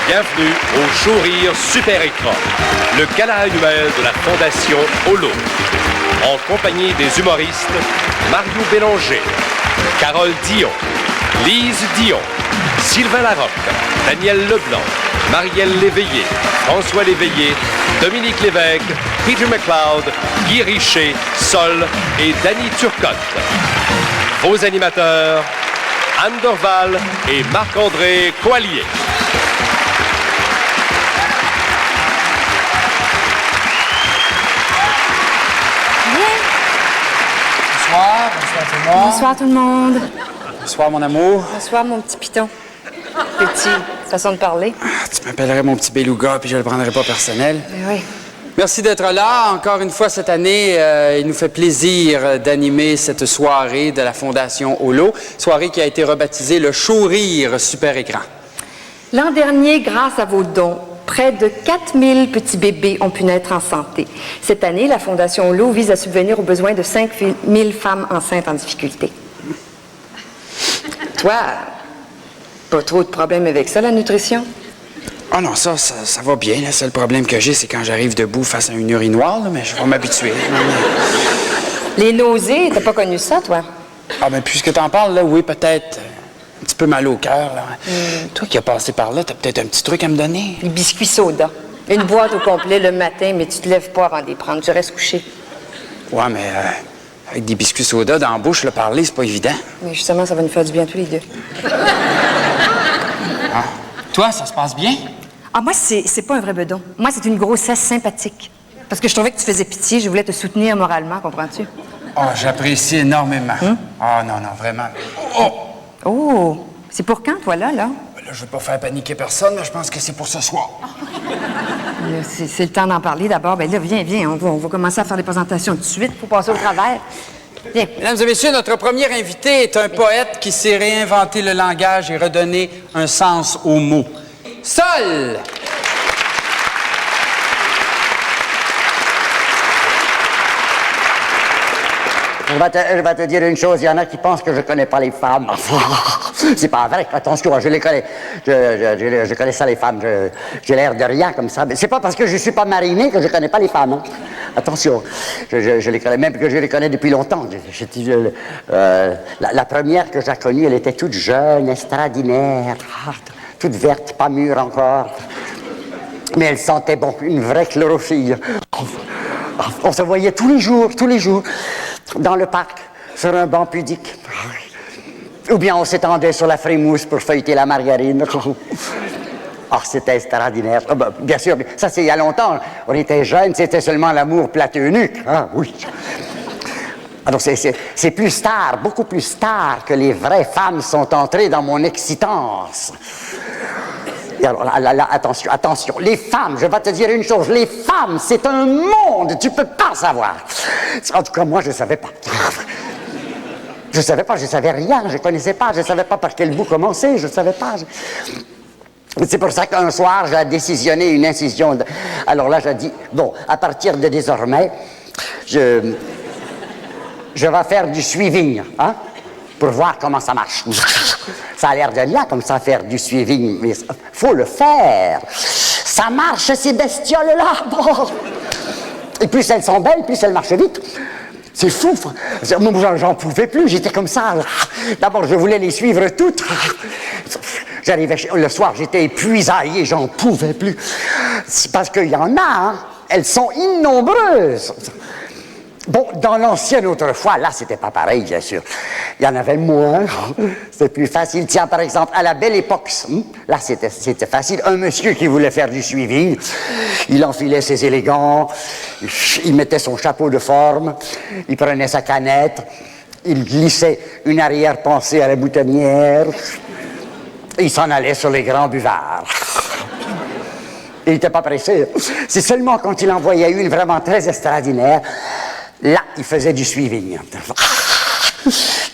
Bienvenue au Show Rire Super Écran, le gala annuel de la Fondation Holo. En compagnie des humoristes Mario Bélanger, Carole Dion, Lise Dion, Sylvain Larocque, Daniel Leblanc, Marielle Léveillé, François Léveillé, Dominique Lévesque, Peter McLeod, Guy Richer, Sol et Danny Turcotte. Vos animateurs, Anne Dorval et Marc-André Coallier. Bonsoir tout le monde. Bonsoir tout le monde. Bonsoir mon amour. Bonsoir mon petit piton. Petit, façon de parler. Tu m'appellerais mon petit beluga puis je le prendrais pas personnel. Oui. Merci d'être là. Encore une fois cette année, il nous fait plaisir d'animer cette soirée de la Fondation Holo. Soirée qui a été rebaptisée le Show Rire Super Écran. L'an dernier, grâce à vos dons, près de 4000 petits bébés ont pu naître en santé. Cette année, la Fondation Holo vise à subvenir aux besoins de 5000 femmes enceintes en difficulté. Toi, pas trop de problèmes avec ça, la nutrition? Oh non, ça va bien. Le seul problème que j'ai, c'est quand j'arrive debout face à une urinoir, là, mais je vais m'habituer. Les nausées, t'as pas connu ça, toi? Ah, ben puisque t'en parles, là, oui, peut-être. Un petit peu mal au cœur, là. Toi qui as passé par là, t'as peut-être un petit truc à me donner? Les biscuits soda. Une boîte au complet le matin, mais tu te lèves pas avant de les prendre. Je reste couché. Ouais, mais avec des biscuits soda dans la bouche, le parler, c'est pas évident. Mais justement, ça va nous faire du bien tous les deux. Ah. Toi, ça se passe bien? Ah, moi, c'est pas un vrai bedon. Moi, c'est une grossesse sympathique. Parce que je trouvais que tu faisais pitié, je voulais te soutenir moralement, comprends-tu? Oh, j'apprécie énormément. Ah, non, vraiment. Oh! Oh! C'est pour quand, toi, là? Là, je veux pas faire paniquer personne, mais je pense que c'est pour ce soir. Là, c'est le temps d'en parler d'abord. Ben là, viens, on va commencer à faire des présentations tout de suite pour passer au travers. Viens. Mesdames et messieurs, notre premier invité est un poète qui s'est réinventé le langage et redonné un sens aux mots. Sol! Je vais te dire une chose, il y en a qui pensent que je connais pas les femmes. C'est pas vrai, attention, je les connais. Je connais ça, les femmes. J'ai l'air de rien comme ça. Mais c'est pas parce que je suis pas mariné que je connais pas les femmes. Hein. Attention, je les connais, même que je les connais depuis longtemps. La première que j'ai connue, elle était toute jeune, extraordinaire, toute verte, pas mûre encore. Mais elle sentait bon, une vraie chlorophylle. On se voyait tous les jours, dans le parc, sur un banc pudique. Ou bien on s'étendait sur la frimousse pour feuilleter la margarine. Ah, c'était extraordinaire. Ah, ben, bien sûr, ça c'est il y a longtemps. On était jeunes, c'était seulement l'amour platonique. Ah, oui. Alors c'est plus tard, beaucoup plus tard, que les vraies femmes sont entrées dans mon excitance. Et alors là, attention, les femmes, je vais te dire une chose, les femmes, c'est un monde, tu peux pas savoir. En tout cas, moi, je savais pas. Je savais rien, je connaissais pas, je savais pas par quel bout commencer, je savais pas. C'est pour ça qu'un soir, j'ai décisionné une incision. Alors là, j'ai dit, bon, à partir de désormais, je vais faire du suiving, hein, pour voir comment ça marche. Ça a l'air de rien comme ça, faire du suivi, mais faut le faire. Ça marche, ces bestioles-là. Bon. Et plus elles sont belles, plus elles marchent vite. C'est fou. Moi, j'en pouvais plus, j'étais comme ça. D'abord, je voulais les suivre toutes. J'arrivais le soir, j'étais épuisaillé, j'en pouvais plus. C'est parce qu'il y en a, hein. Elles sont innombreuses. Bon, dans l'ancienne autrefois, là, c'était pas pareil, bien sûr. Il y en avait moins. C'était plus facile. Tiens, par exemple, à la Belle Époque, là, c'était facile. Un monsieur qui voulait faire du suivi, il enfilait ses élégants, il mettait son chapeau de forme, il prenait sa canette, il glissait une arrière-pensée à la boutonnière, et il s'en allait sur les grands buvards. Il n'était pas pressé. C'est seulement quand il en voyait une vraiment très extraordinaire, là, il faisait du suivi.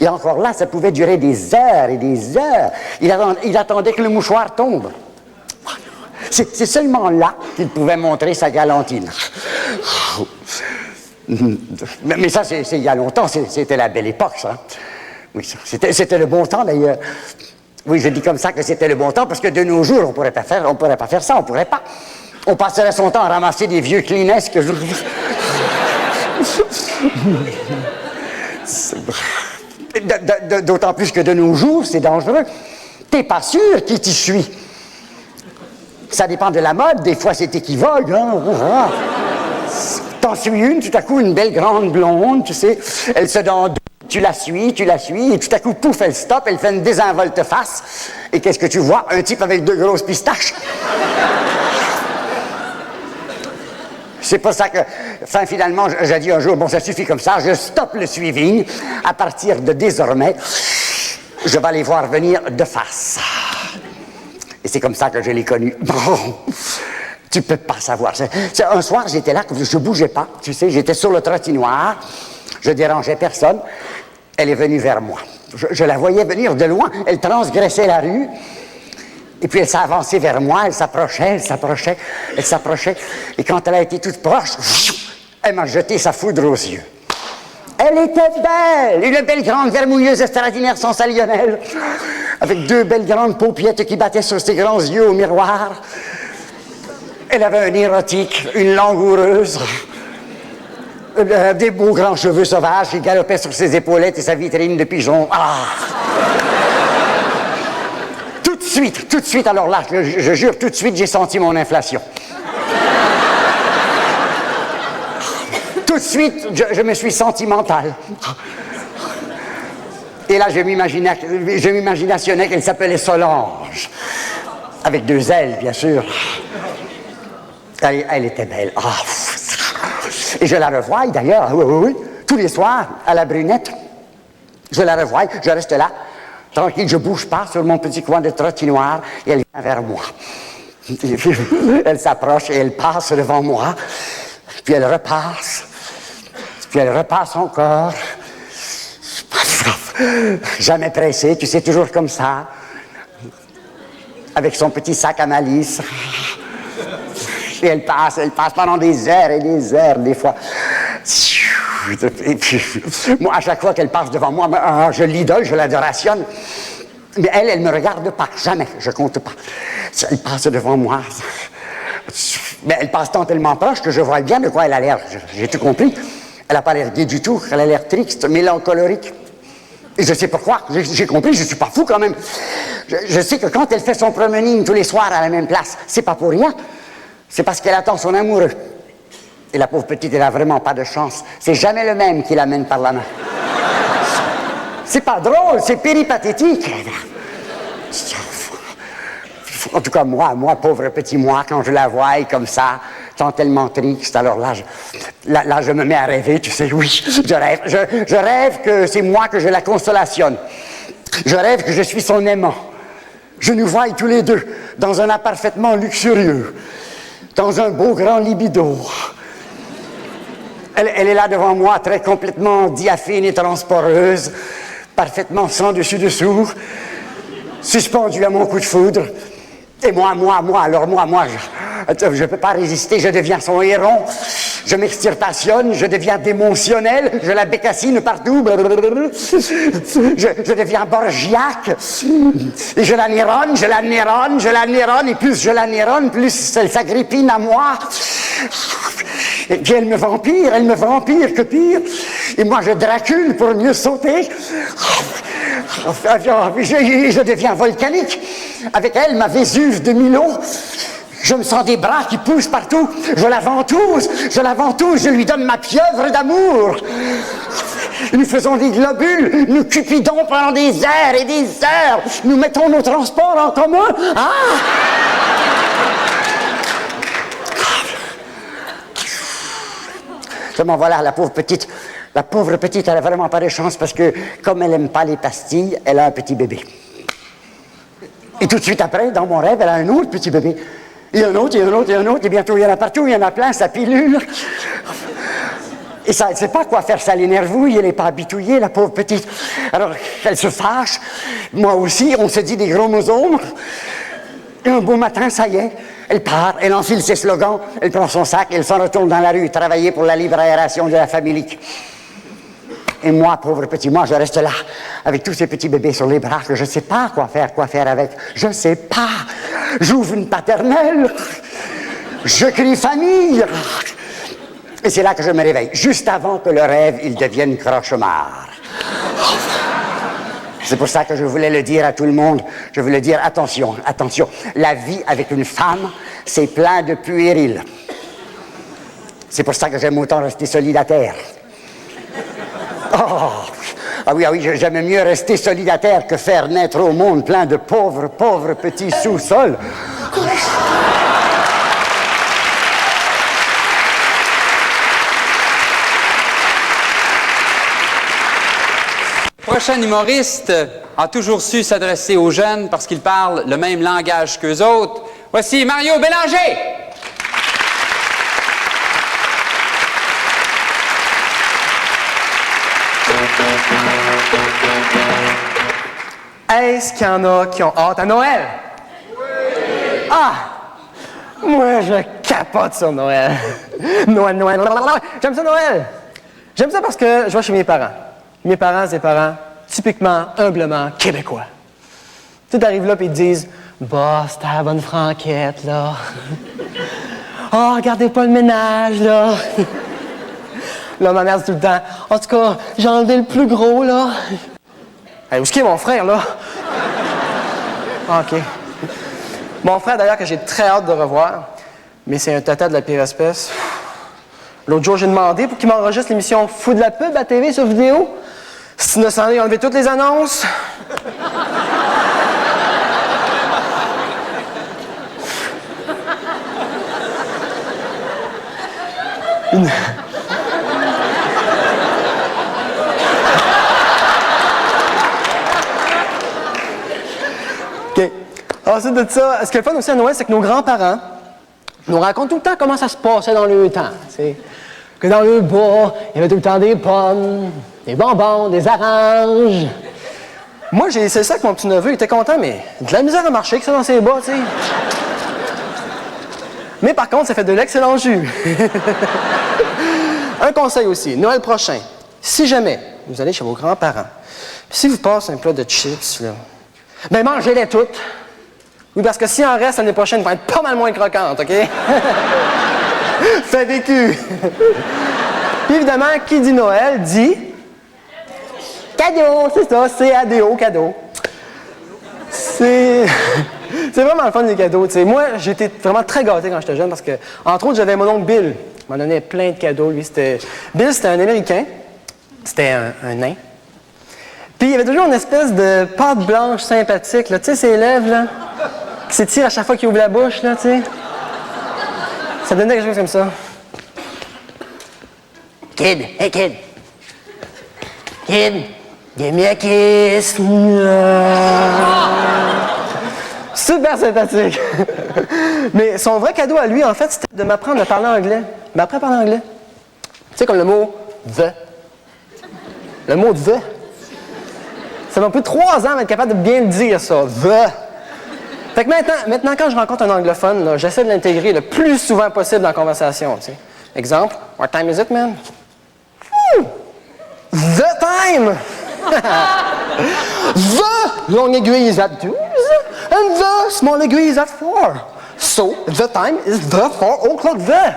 Et encore là, ça pouvait durer des heures et des heures. Il attendait que le mouchoir tombe. C'est seulement là qu'il pouvait montrer sa galantine. Mais ça, c'est il y a longtemps, c'était la Belle Époque, ça. Oui, c'était le bon temps, d'ailleurs. Oui, je dis comme ça que c'était le bon temps, parce que de nos jours, on pourrait pas faire ça, on pourrait pas. On passerait son temps à ramasser des vieux Kleenex que je... D'autant plus que de nos jours, c'est dangereux. T'es pas sûr qui t'y suit. Ça dépend de la mode, des fois c'est équivoque. Hein? T'en suis une, tout à coup, une belle grande blonde, tu sais, elle se donne, tu la suis, et tout à coup, pouf, elle stoppe, elle fait une désinvolte-face. Et qu'est-ce que tu vois? Un type avec 2 grosses pistaches. C'est pour ça que, finalement, j'ai dit un jour, bon, ça suffit comme ça, je stoppe le suivi. À partir de désormais, je vais les voir venir de face. Et c'est comme ça que je l'ai connue. Bon, tu peux pas savoir. Un soir, j'étais là, je bougeais pas, tu sais, j'étais sur le trottinoir, je dérangeais personne. Elle est venue vers moi. Je la voyais venir de loin, elle transgressait la rue. Et puis elle s'est avancée vers moi, elle s'approchait. Et quand elle a été toute proche, elle m'a jeté sa foudre aux yeux. Elle était belle, une belle grande vermouilleuse extraordinaire sans salionnelle, avec 2 belles grandes paupiettes qui battaient sur ses grands yeux au miroir. Elle avait un érotique, une langoureuse, des beaux grands cheveux sauvages qui galopaient sur ses épaulettes et sa vitrine de pigeon. Ah! Tout de suite, alors là, je jure, tout de suite, j'ai senti mon inflation. Tout de suite, je me suis sentimental. Et là, je m'imaginationnais qu'elle s'appelait Solange. Avec 2 L, bien sûr. Elle était belle. Ah. Et je la revois, d'ailleurs, oui, tous les soirs, à la Brunette. Je la revois, je reste là. Tranquille, je bouge pas sur mon petit coin de trottinoir et elle vient vers moi. Elle s'approche et elle passe devant moi, puis elle repasse encore. Jamais pressée, tu sais, toujours comme ça, avec son petit sac à malice. Et elle passe pendant des heures et des heures, des fois. Et puis, moi, à chaque fois qu'elle passe devant moi, je l'idole, je l'adorationne. Mais elle me regarde pas, jamais, je compte pas. Elle passe devant moi. Mais elle passe tellement proche que je vois bien de quoi elle a l'air. J'ai tout compris. Elle n'a pas l'air gaie du tout, elle a l'air triste, mélancolique. Et je sais pourquoi, j'ai compris, je suis pas fou quand même. Je sais que quand elle fait son promenade tous les soirs à la même place, c'est pas pour rien. C'est parce qu'elle attend son amoureux. Et la pauvre petite, elle a vraiment pas de chance. C'est jamais le même qui l'amène par la main. C'est pas drôle, c'est péripathétique. En tout cas, moi, pauvre petit moi, quand je la vois comme ça, tellement triste, alors là, je me mets à rêver, tu sais, oui, je rêve. Je rêve que c'est moi que je la consolationne. Je rêve que je suis son aimant. Je nous vois tous les deux dans un appart parfaitement luxurieux, dans un beau grand libido. Elle est là devant moi, très complètement diaphane et transporeuse, parfaitement sans dessus-dessous, suspendue à mon coup de foudre. Et moi, je ne peux pas résister, je deviens son héron, je m'extirpationne, je deviens démotionnel, je la bécassine partout, je deviens borgiaque, et je la néronne, et plus je la néronne, plus elle s'agrippine à moi. Et puis elle me vampire, que pire. Et moi, je dracule pour mieux sauter. Je deviens volcanique. Avec elle, ma Vésuve de Milo. Je me sens des bras qui poussent partout. Je la ventouse, je lui donne ma pieuvre d'amour. Nous faisons des globules, nous cupidons pendant des heures et des heures. Nous mettons nos transports en commun. Ah! Seulement voilà, la pauvre petite, elle a vraiment pas de chance parce que, comme elle aime pas les pastilles, elle a un petit bébé. Et tout de suite après, dans mon rêve, elle a un autre petit bébé. Et un autre, et bientôt il y en a partout, il y en a plein, sa pilule. Et ça, elle ne sait pas quoi faire, ça l'énervouille, elle n'est pas habituée, la pauvre petite. Alors, elle se fâche, moi aussi, on se dit des gros mots. Et un beau matin, ça y est, elle part, elle enfile ses slogans, elle prend son sac, elle s'en retourne dans la rue travailler pour la libre aération de la famille. Et moi, pauvre petit moi, je reste là, avec tous ces petits bébés sur les bras, que je ne sais pas quoi faire avec. Je ne sais pas. J'ouvre une paternelle. Je crie famille. Et c'est là que je me réveille, juste avant que le rêve, il devienne cauchemar. C'est pour ça que je voulais le dire à tout le monde. Je voulais dire, attention, attention. La vie avec une femme, c'est plein de puéril. C'est pour ça que j'aime autant rester solidataire. Oh, ah oui, j'aime mieux rester solidataire que faire naître au monde plein de pauvres petits sous-sols. Le prochain humoriste a toujours su s'adresser aux jeunes parce qu'il parle le même langage qu'eux autres. Voici Mario Bélanger! Est-ce qu'il y en a qui ont hâte à Noël? Oui! Ah! Moi, je capote sur Noël. Noël. J'aime ça, Noël. J'aime ça parce que je vais chez mes parents. Mes parents, c'est des parents typiquement, humblement québécois. Tu arrives là et ils te disent « Bah, c'était la bonne franquette, là. Oh, regardez pas le ménage, là. » Là, ma mère dit tout le temps « En tout cas, j'ai enlevé le plus gros, là. » Hey, où est-ce qu'il est mon frère, là? Ah, OK. Mon frère, d'ailleurs, que j'ai très hâte de revoir, mais c'est un tata de la pire espèce. L'autre jour, j'ai demandé pour qu'il m'enregistre l'émission Fou de la pub à TV sur vidéo. C'est innocent, il a enlevé toutes les annonces. OK. Ensuite de ça, ce qui est le fun aussi à Noël, c'est que nos grands-parents nous racontent tout le temps comment ça se passait dans le temps. T'sais. Que dans le bois, il y avait tout le temps des pommes, des bonbons, des oranges. Moi, j'ai essayé ça avec mon petit-neveu, il était content, mais de la misère à marcher que ça dans ses bas, tu sais. Mais par contre, ça fait de l'excellent jus. Un conseil aussi, Noël prochain, si jamais vous allez chez vos grands-parents, puis si vous passez un plat de chips, là, ben mangez-les toutes. Oui, parce que s'il en reste l'année prochaine, ils vont être pas mal moins croquantes, OK? Fait vécu! Puis évidemment, qui dit Noël dit cadeau, c'est ça, C-A-D-O, cadeau. C'est vraiment le fun des cadeaux. T'sais. Moi, j'étais vraiment très gâté quand j'étais jeune parce que, entre autres, j'avais mon oncle Bill. Il m'a donné plein de cadeaux. Bill, c'était un Américain. C'était un nain. Puis il y avait toujours une espèce de pâte blanche sympathique, là. Tu sais, ses lèvres, là, qui s'étirent à chaque fois qu'il ouvre la bouche, là, tu sais. Ça donnait quelque chose comme ça. Kid, hey kid. Kid, give me a kiss. Super sympathique. Mais son vrai cadeau à lui, en fait, c'était de m'apprendre à parler anglais. Il m'a appris à parler anglais. Tu sais, comme le mot the. Le mot the. Ça m'a pris 3 ans d'être capable de bien le dire, ça. The. Fait que maintenant, quand je rencontre un anglophone, là, j'essaie de l'intégrer le plus souvent possible dans la conversation. Tu sais. Exemple, what time is it, man? The time! The long aiguille is at 12 and the small aiguille is at 4. So, the time is the 4 o'clock the.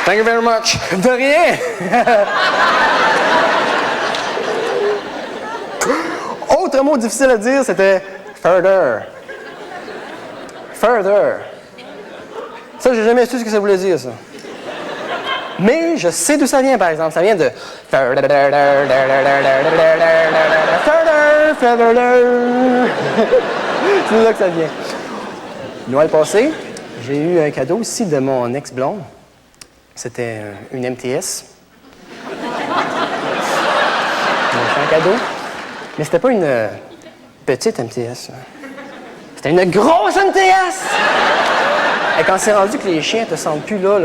Thank you very much. De rien! Autre mot difficile à dire, c'était further. Further. Ça, j'ai jamais su ce que ça voulait dire, ça. Mais je sais d'où ça vient, par exemple. Ça vient de further. C'est là que ça vient. Noël passé, j'ai eu un cadeau aussi de mon ex-blonde. C'était une MTS. Un cadeau. Mais c'était pas une petite MTS. C'était une grosse MTS! Et quand c'est rendu que les chiens te sentent plus là,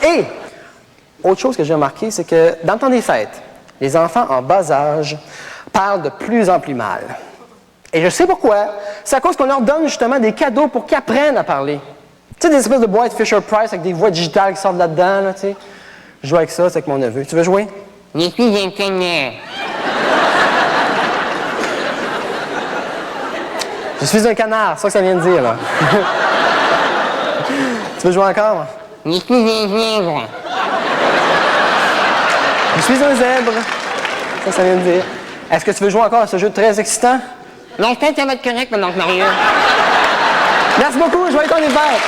Et, autre chose que j'ai remarqué, c'est que dans le temps des fêtes, les enfants en bas âge parlent de plus en plus mal. Et je sais pourquoi. C'est à cause qu'on leur donne justement des cadeaux pour qu'ils apprennent à parler. Tu sais, des espèces de boîtes Fisher-Price avec des voix digitales qui sortent là-dedans, là, tu sais. Je joue avec ça, c'est avec mon neveu. Tu veux jouer? Je suis un connard. Je suis un canard, c'est ça que ça vient de dire, là. Tu veux jouer encore? Je suis un zèbre. Je suis un zèbre. Ça vient de dire. Est-ce que tu veux jouer encore à ce jeu très excitant? Non, je pense que ça va être correct pendant que Mario. Merci beaucoup, joyeux ton hiver!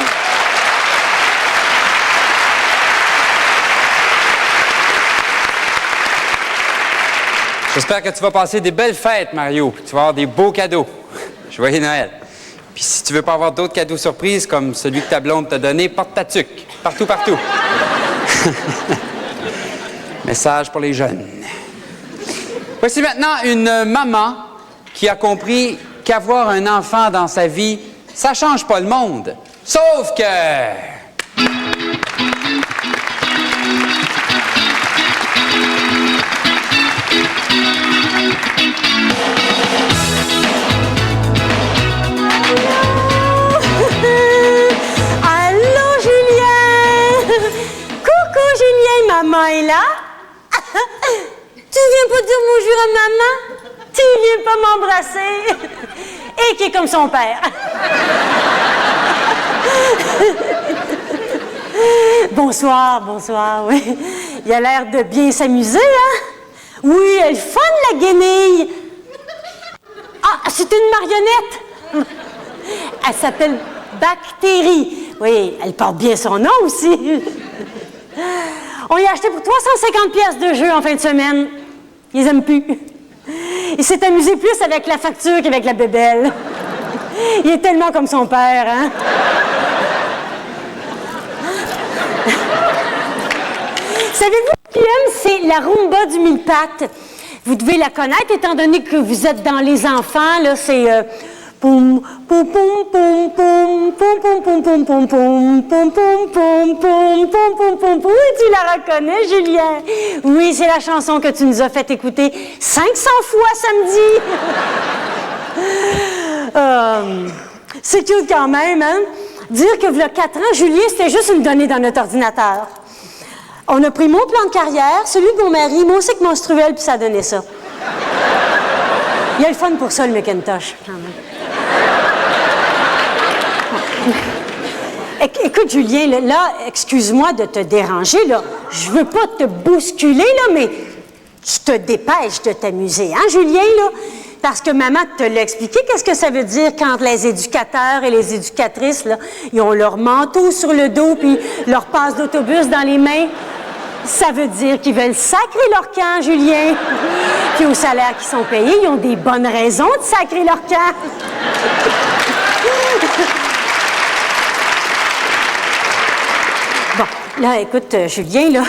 J'espère que tu vas passer des belles fêtes, Mario. Tu vas avoir des beaux cadeaux. Joyeux Noël. Puis si tu veux pas avoir d'autres cadeaux surprises comme celui que ta blonde t'a donné, porte ta tuque. Partout, partout. Message pour les jeunes. Voici maintenant une maman qui a compris qu'avoir un enfant dans sa vie, ça change pas le monde. Sauf que... Allô, Julien! Coucou, Julien, maman est là? Tu viens pas dire bonjour à maman? Tu viens pas m'embrasser? Et qui est comme son père. Bonsoir, bonsoir, oui. Il a l'air de bien s'amuser, hein? Oui, elle est fun, la guenille. Ah, c'est une marionnette. Elle s'appelle Bactérie. Oui, elle porte bien son nom aussi. On y a acheté pour 350 pièces de jeu en fin de semaine. Ils les aiment plus. Il s'est amusé plus avec la facture qu'avec la bébelle. Il est tellement comme son père, hein? Savez-vous ce qu'il aime? C'est la rumba du mille-pattes. Vous devez la connaître, étant donné que vous êtes dans les enfants, là, c'est... Poum, poum, poum, poum, poum, poum, poum, poum, poum, poum, poum, poum, poum, poum, poum, poum, poum, poum. Oui, tu la reconnais, Julien? Oui, c'est la chanson que tu nous as fait écouter 500 fois samedi. C'est cute quand même, hein? Dire que, il y a 4 ans, Julien, c'était juste une donnée dans notre ordinateur. On a pris mon plan de carrière, celui de mon mari, mon cycle menstruel, puis ça a donné ça. Il y a le fun pour ça, le Macintosh, quand même. Écoute, Julien, là, excuse-moi de te déranger, là. Je veux pas te bousculer, là, mais je te dépêche de t'amuser, hein, Julien, là? Parce que maman te l'a expliqué, qu'est-ce que ça veut dire quand les éducateurs et les éducatrices, là, ils ont leur manteau sur le dos puis leur passe d'autobus dans les mains? Ça veut dire qu'ils veulent sacrer leur camp, Julien. Puis au salaire qu'ils sont payés, ils ont des bonnes raisons de sacrer leur camp. Bon, là, écoute, Julien, là,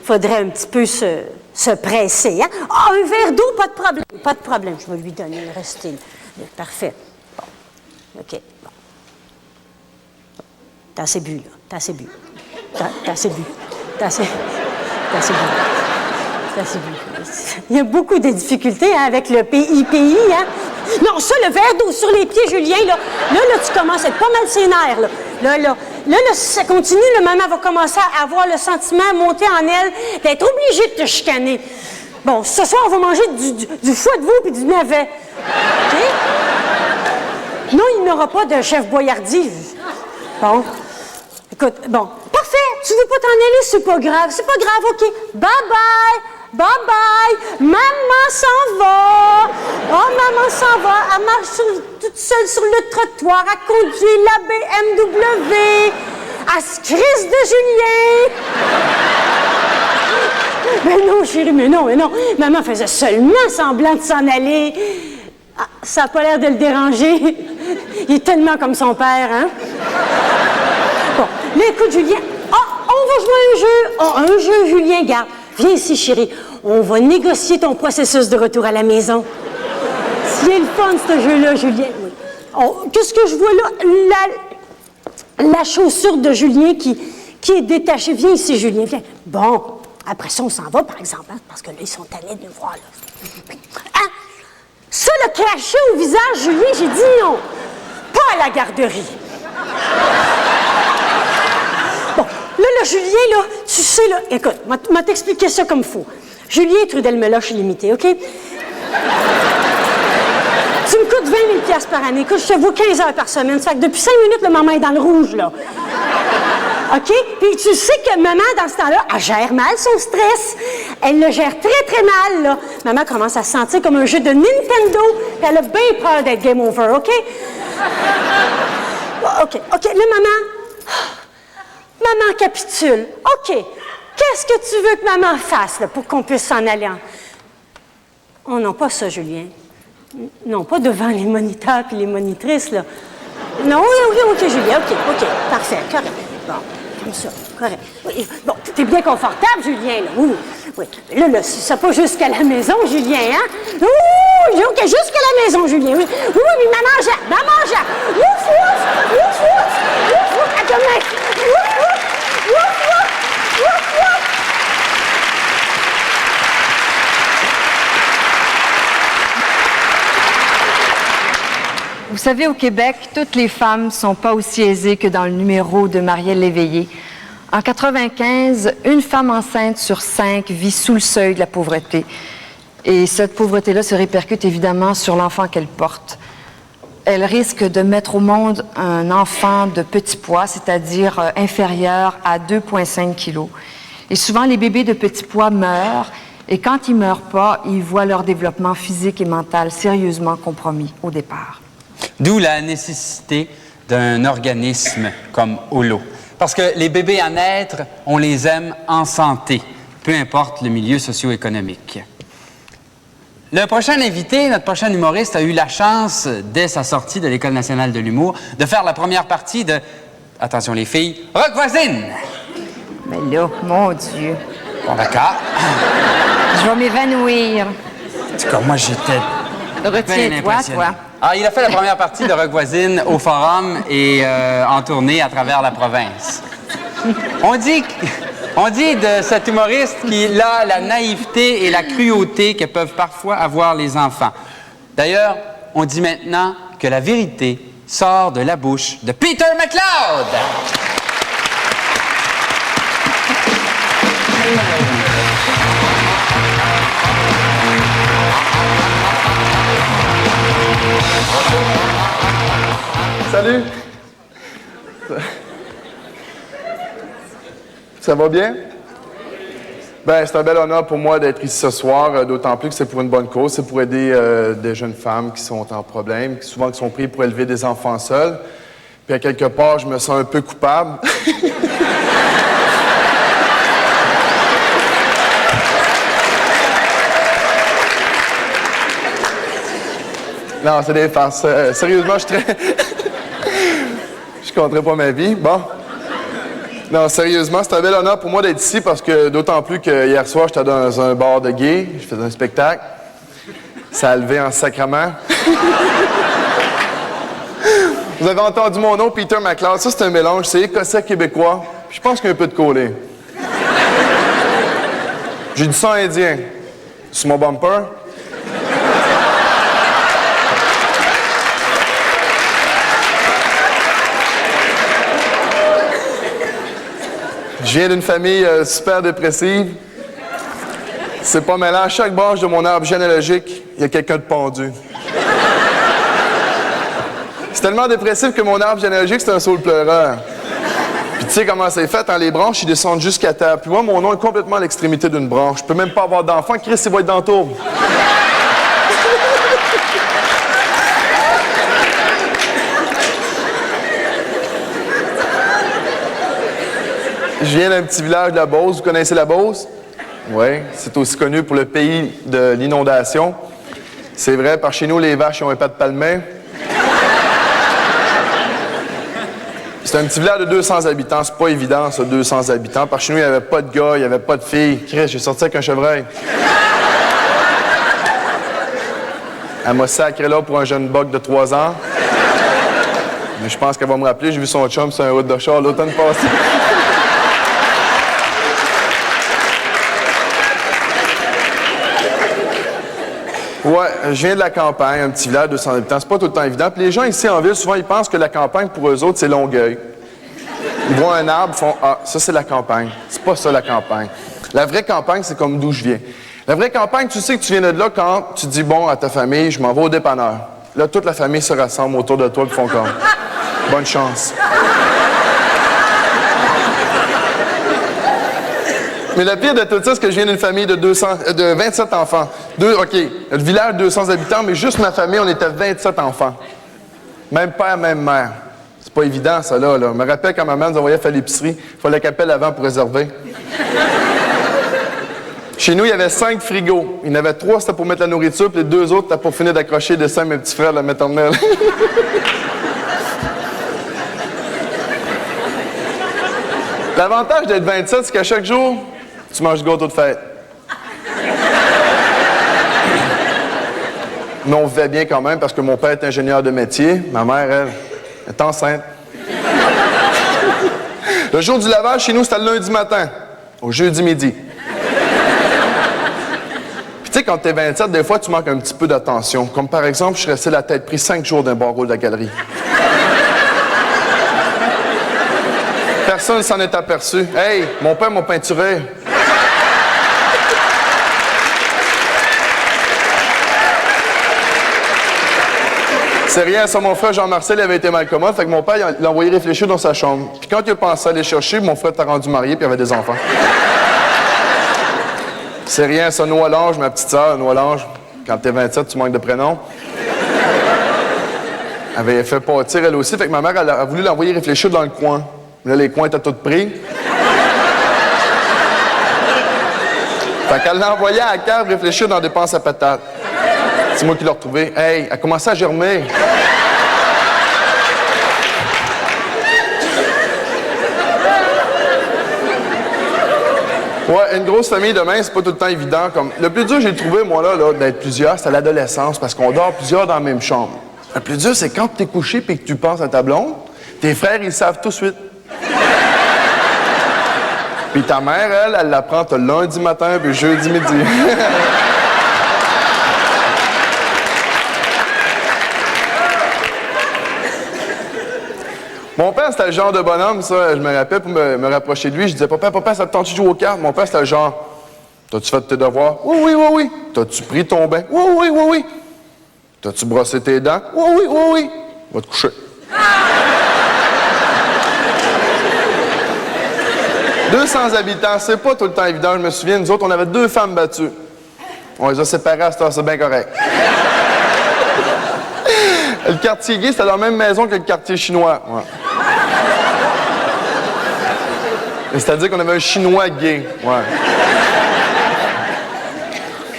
faudrait un petit peu se presser, hein? Ah, un verre d'eau, pas de problème. Pas de problème, je vais lui donner. Restez là. Parfait. Bon. OK. Bon. T'as assez bu, là. T'as assez bu. T'as assez bu. T'as assez bu. T'as assez bu. Il y a beaucoup de difficultés, hein, avec le PIPI, hein? Non, ça, le verre d'eau sur les pieds, Julien, là, tu commences à être pas mal sénère, là. Là, si ça continue, là, maman va commencer à avoir le sentiment à monter en elle d'être obligée de te chicaner. Bon, ce soir, on va manger du foie de veau puis du navet. OK? Non, il n'y aura pas de chef boyardie. Bon. Écoute, bon. Parfait, tu veux pas t'en aller, c'est pas grave. C'est pas grave, OK. Bye-bye. Bye-bye! Maman s'en va! Oh, maman s'en va! Elle marche toute seule sur le trottoir, elle conduit la BMW! Elle se crisse de Julien! Mais non, chérie, mais non! Maman faisait seulement semblant de s'en aller. Ah, ça n'a pas l'air de le déranger. Il est tellement comme son père, hein? Bon, là, écoute, Julien. On va jouer à un jeu. Un jeu, Julien, garde. Viens ici, chérie. On va négocier ton processus de retour à la maison. C'est le fun, ce jeu-là, Julien. Qu'est-ce que je vois là? La chaussure de Julien qui est détachée. Viens ici, Julien, viens. Bon, après ça, on s'en va, par exemple, hein, parce que là, ils sont allés de voir, là. Ah! Ça, le craché au visage, Julien, j'ai dit non. Pas à la garderie. Bon, là, Julien, là, tu sais, là, écoute, m'a t'expliquer ça comme faut. Julien Trudel-Meloche limité, OK? Tu me coûtes 20 000 $ par année. Écoute, je te vois 15 heures par semaine. Ça fait que depuis 5 minutes, le maman est dans le rouge, là. OK? Puis tu sais que maman, dans ce temps-là, elle gère mal son stress. Elle le gère très, très mal, là. Maman commence à se sentir comme un jeu de Nintendo. Puis elle a bien peur d'être game over, OK? OK. Là, maman capitule. OK. Qu'est-ce que tu veux que maman fasse, là, pour qu'on puisse s'en aller en... Oh non, pas ça, Julien. Non, pas devant les moniteurs puis les monitrices, là. Non, OK, Julien, OK. Parfait, correct. Bon, comme ça, correct. Bon, t'es bien confortable, Julien, là. Oui. Là, c'est pas jusqu'à la maison, Julien, hein? Oui, OK, jusqu'à la maison, Julien. Oui, mais maman Jacques. Ouf, à demain. Ouf. Vous savez, au Québec, toutes les femmes ne sont pas aussi aisées que dans le numéro de Marielle Léveillé. En 1995, une femme enceinte sur 5 vit sous le seuil de la pauvreté. Et cette pauvreté-là se répercute évidemment sur l'enfant qu'elle porte. Elle risque de mettre au monde un enfant de petit poids, c'est-à-dire inférieur à 2,5 kilos. Et souvent, les bébés de petit poids meurent. Et quand ils ne meurent pas, ils voient leur développement physique et mental sérieusement compromis au départ. D'où la nécessité d'un organisme comme Holo. Parce que les bébés à naître, on les aime en santé, peu importe le milieu socio-économique. Le prochain invité, notre prochain humoriste, a eu la chance, dès sa sortie de l'École nationale de l'humour, de faire la première partie de, attention les filles, Rock Voisine! Mais là, mon Dieu, Bon, d'accord. je vais m'évanouir. En tout cas, moi, j'étais Retiens-toi, toi. Ah, il a fait la première partie de Rock Voisine au Forum et en tournée à travers la province. On dit de cet humoriste qu'il a la naïveté et la cruauté que peuvent parfois avoir les enfants. D'ailleurs, on dit maintenant que la vérité sort de la bouche de Peter McLeod. Salut! Ça va bien? Ben, c'est un bel honneur pour moi d'être ici ce soir, d'autant plus que c'est pour une bonne cause. C'est pour aider des jeunes femmes qui sont en problème, qui souvent sont prises pour élever des enfants seuls. Puis à quelque part, je me sens un peu coupable. Non, c'est des farces. Sérieusement, je compterais pas ma vie. Bon. Non, sérieusement, c'est un bel honneur pour moi d'être ici parce que d'autant plus que hier soir, j'étais dans un bar de gays, je faisais un spectacle. Ça a levé en sacrement. Vous avez entendu mon nom, Peter McLeod. Ça, c'est un mélange. C'est écossais québécois. Je pense qu'il y a un peu de collé. J'ai du sang indien. Sur mon bumper. Je viens d'une famille super dépressive. C'est pas mêlant. À chaque branche de mon arbre généalogique, il y a quelqu'un de pendu. C'est tellement dépressif que mon arbre généalogique, c'est un saule pleureur. Puis tu sais comment c'est fait, hein, les branches, ils descendent jusqu'à terre. Puis moi, mon nom est complètement à l'extrémité d'une branche. Je peux même pas avoir d'enfant. Chris, il va être dans le tour. Je viens d'un petit village de la Beauce. Vous connaissez la Beauce? Oui, c'est aussi connu pour le pays de l'inondation. C'est vrai, par chez nous, les vaches ont un pas de palmet. C'est un petit village de 200 habitants. C'est pas évident, ça, 200 habitants. Par chez nous, il n'y avait pas de gars, il n'y avait pas de filles. Chris, j'ai sorti avec un chevreuil. Elle m'a sacré là pour un jeune buck de 3 ans. Mais je pense qu'elle va me rappeler. J'ai vu son chum sur un route de char l'automne passé. Ouais, je viens de la campagne, un petit village de 200 habitants. C'est pas tout le temps évident. Puis les gens ici en ville, souvent, ils pensent que la campagne, pour eux autres, c'est Longueuil. Ils voient un arbre, ils font « Ah, ça, c'est la campagne. » C'est pas ça, la campagne. La vraie campagne, c'est comme d'où je viens. La vraie campagne, tu sais que tu viens de là quand tu dis « Bon, à ta famille, je m'en vais au dépanneur. » Là, toute la famille se rassemble autour de toi et font comme « Bonne chance. » Mais le pire de tout ça, c'est que je viens d'une famille de 27 enfants. OK, le village de 200 habitants, mais juste ma famille, on était 27 enfants. Même père, même mère. C'est pas évident, ça, là. Je me rappelle quand ma mère nous envoyait faire l'épicerie, il fallait qu'elle appelle avant pour réserver. Chez nous, il y avait 5 frigos. Il y en avait 3, c'était pour mettre la nourriture, puis les 2 autres, c'était pour finir d'accrocher les dessins de mes petits frères de la maternelle. L'avantage d'être 27, c'est qu'à chaque jour, tu manges du gâteau de fête. Mais on vivait bien quand même parce que mon père est ingénieur de métier. Ma mère, elle, est enceinte. Le jour du lavage, chez nous, c'était le lundi matin, au jeudi midi. Puis tu sais, quand t'es 27, des fois, tu manques un petit peu d'attention. Comme par exemple, je suis resté la tête prise 5 jours d'un barreau de la galerie. Personne s'en est aperçu. Hey, mon père m'a peinturé. C'est rien, ça, mon frère Jean-Marcel avait été mal commode, fait que mon père l'a envoyé réfléchir dans sa chambre. Puis quand il a pensé aller chercher, mon frère t'a rendu marié puis il avait des enfants. C'est rien, ça, Noah Lange, ma petite sœur, Noah Lange. Quand t'es 27, tu manques de prénom. Elle avait fait pâtir elle aussi, fait que ma mère elle a voulu l'envoyer réfléchir dans le coin. Là, les coins étaient tous pris. Fait qu'elle l'a envoyé à la cave réfléchir dans des dépenses à patates. C'est moi qui l'ai retrouvé. Hey, elle a commencé à germer. Ouais, une grosse famille demain, c'est pas tout le temps évident. Comme... Le plus dur, j'ai trouvé, moi, là d'être plusieurs, c'est à l'adolescence, parce qu'on dort plusieurs dans la même chambre. Le plus dur, c'est quand tu es couché et que tu penses à ta blonde, tes frères, ils savent tout de suite. Puis ta mère, elle l'apprend le lundi matin puis jeudi midi. Mon père, c'était le genre de bonhomme, ça. Je me rappelle pour me rapprocher de lui. Je disais, papa, ça te tente de jouer aux cartes? Mon père, c'était le genre, t'as-tu fait tes devoirs? Oui. T'as-tu pris ton bain? Oui. T'as-tu brossé tes dents? Oui. Va te coucher. 200 habitants, c'est pas tout le temps évident. Je me souviens, nous autres, on avait 2 femmes battues. On les a séparées à cette heure, c'est bien correct. Le quartier gay, c'était dans la même maison que le quartier chinois. Ouais. C'est-à-dire qu'on avait un chinois gay. Ouais.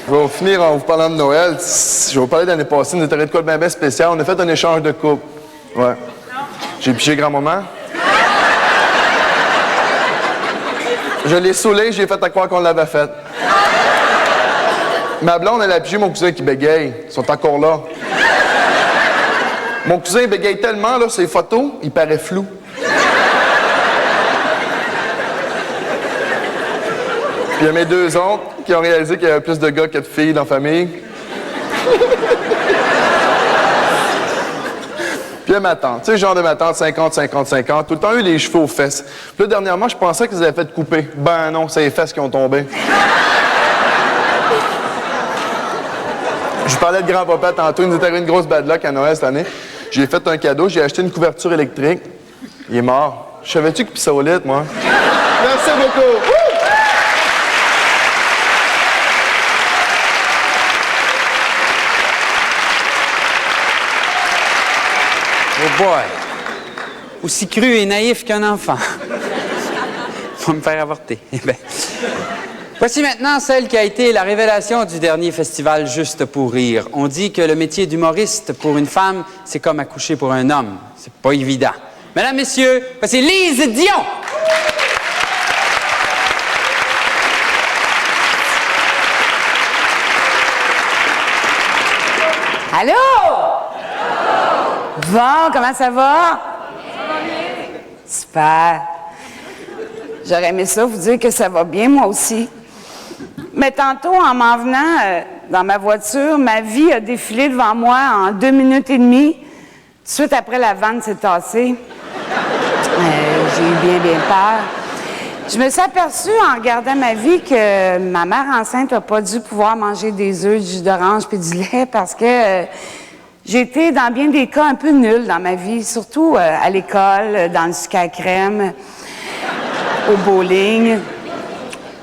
Je vais finir en vous parlant de Noël. Je vais vous parler de l'année passée. Nous étions de quoi de bien spécial. On a fait un échange de couple. Ouais. J'ai piché grand-maman. Je l'ai saoulé, j'ai fait à croire qu'on l'avait fait. Ma blonde, elle a piégé mon cousin qui bégaye. Ils sont encore là. Mon cousin bégaye tellement, là, ses photos, il paraît flou. Puis il y a mes 2 oncles qui ont réalisé qu'il y avait plus de gars que de filles dans la famille. Puis il y a ma tante, tu sais, le genre de ma tante, 50, tout le temps eu les cheveux aux fesses. Puis là, dernièrement, je pensais qu'ils avaient fait couper. Ben non, c'est les fesses qui ont tombé. Je parlais de grand-papa tantôt, il nous était une grosse bad luck à Noël cette année. J'ai fait un cadeau, j'ai acheté une couverture électrique. Il est mort. Je savais-tu qu'il pissait au lit, moi? Merci beaucoup! Oh boy! Aussi cru et naïf qu'un enfant. Faut me faire avorter. Eh bien. Voici maintenant celle qui a été la révélation du dernier festival Juste pour rire. On dit que le métier d'humoriste pour une femme, c'est comme accoucher pour un homme. C'est pas évident. Mesdames, messieurs, voici Lise Dion! Allô? Bon, comment ça va? Super. J'aurais aimé ça vous dire que ça va bien, moi aussi. Mais tantôt, en m'en venant, dans ma voiture. Ma vie a défilé devant moi en 2 minutes et demie. Tout de suite après, la vanne s'est tassée. J'ai eu bien peur. Je me suis aperçue en regardant ma vie que ma mère enceinte n'a pas dû pouvoir manger des œufs, du jus d'orange puis du lait parce que j'ai été, dans bien des cas, un peu nulle dans ma vie, surtout à l'école, dans le sucre à crème, au bowling.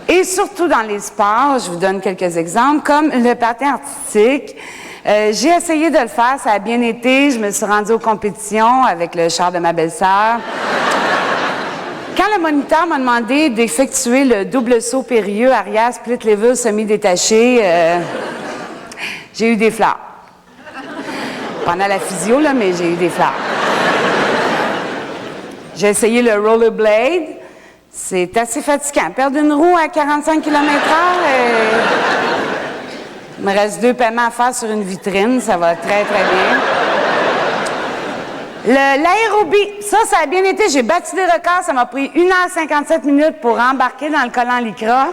Et surtout dans les sports, je vous donne quelques exemples, comme le patin artistique. J'ai essayé de le faire, ça a bien été. Je me suis rendue aux compétitions avec le char de ma belle-sœur. Quand le moniteur m'a demandé d'effectuer le double saut périlleux arrière split level semi-détaché, j'ai eu des fleurs. Pendant la physio, là, mais j'ai eu des fleurs. J'ai essayé le rollerblade. C'est assez fatigant. Perdre une roue à 45 km/h, il me reste 2 paiements à faire sur une vitrine. Ça va très bien. L'aérobie, ça a bien été. J'ai battu des records. Ça m'a pris 1h57 minutes pour embarquer dans le collant Lycra.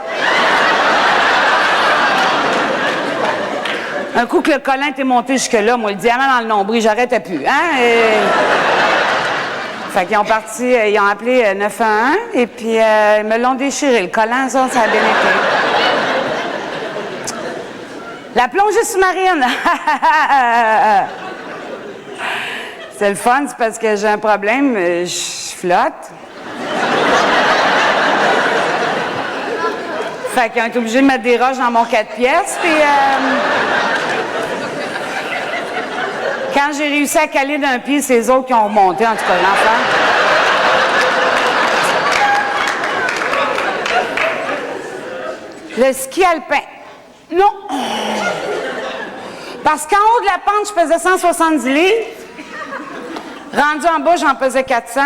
Un coup que le collant était monté jusque-là, moi, le diamant dans le nombril, j'arrêtais plus. Hein? Fait qu'ils ont parti, ils ont appelé 911 et puis ils me l'ont déchiré. Le collant, ça a bien été. La plongée sous-marine. C'est le fun, c'est parce que j'ai un problème, je flotte. Fait qu'ils ont été obligés de mettre des roches dans mon 4 pièces, puis quand j'ai réussi à caler d'un pied, c'est les autres qui ont remonté, en tout cas, l'enfant. Le ski alpin. Non. Parce qu'en haut de la pente, je pesais 170 livres. Rendu en bas, j'en pesais 400.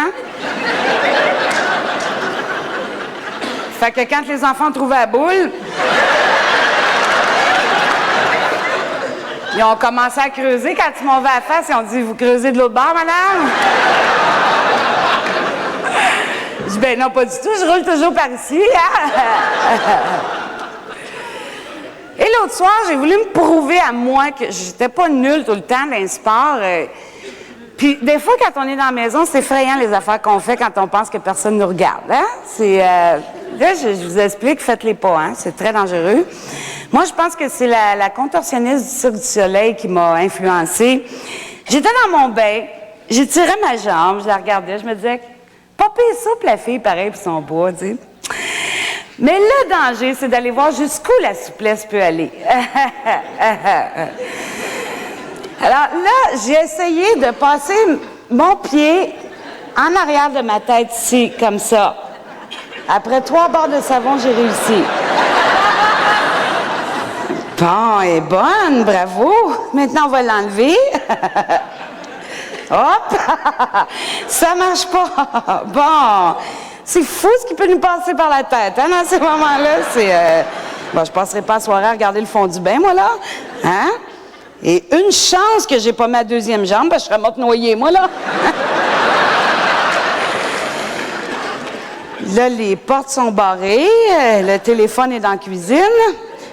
Fait que quand les enfants trouvaient la boule, ils ont commencé à creuser. Quand ils m'ont vu à la face, ils ont dit « Vous creusez de l'autre bord, madame? » Je dis « Ben non, pas du tout, je roule toujours par ici. » Et l'autre soir, j'ai voulu me prouver à moi que j'étais pas nulle tout le temps dans les sports. Puis des fois, quand on est dans la maison, c'est effrayant les affaires qu'on fait quand on pense que personne nous regarde. Hein? C'est, là, je vous explique, faites-les pas, hein? C'est très dangereux. Moi, je pense que c'est la contorsionniste du Cirque du Soleil qui m'a influencée. J'étais dans mon bain, j'ai tiré ma jambe, je la regardais, je me disais, pas pire souple la fille, pareil, puis son bois, tu sais. Mais le danger, c'est d'aller voir jusqu'où la souplesse peut aller. Alors là, j'ai essayé de passer mon pied en arrière de ma tête ici, comme ça. Après 3 barres de savon, j'ai réussi. Bon, elle est bonne, bravo. Maintenant, on va l'enlever. Hop! Ça marche pas. Bon. C'est fou ce qui peut nous passer par la tête, hein, dans ces moments-là. C'est... Bon, je passerai pas la soirée à regarder le fond du bain, moi, là. Hein? Et une chance que j'ai pas ma 2e jambe, parce que je serais morte noyée, moi, là. Là, les portes sont barrées, le téléphone est dans la cuisine.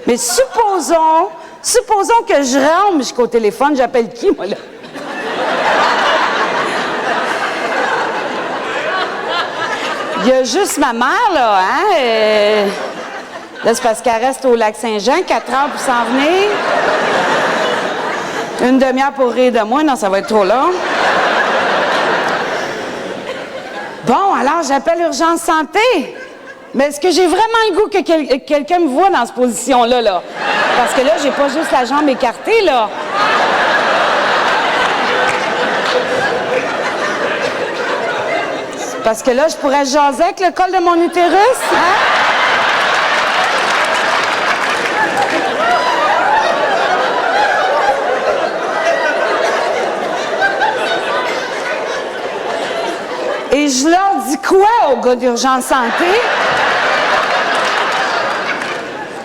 Mais supposons que je rentre jusqu'au téléphone, j'appelle qui, moi, là? Il y a juste ma mère, là, hein? Là, c'est parce qu'elle reste au Lac-Saint-Jean, 4 heures pour s'en venir. 1 demi-heure pour rire de moi. Non, ça va être trop long. Bon, alors, j'appelle Urgence Santé. Mais est-ce que j'ai vraiment le goût que quelqu'un me voit dans cette position-là, là? Parce que là, j'ai pas juste la jambe écartée, là. Parce que là, je pourrais jaser avec le col de mon utérus, hein? Et je leur dis quoi aux gars d'Urgence Santé?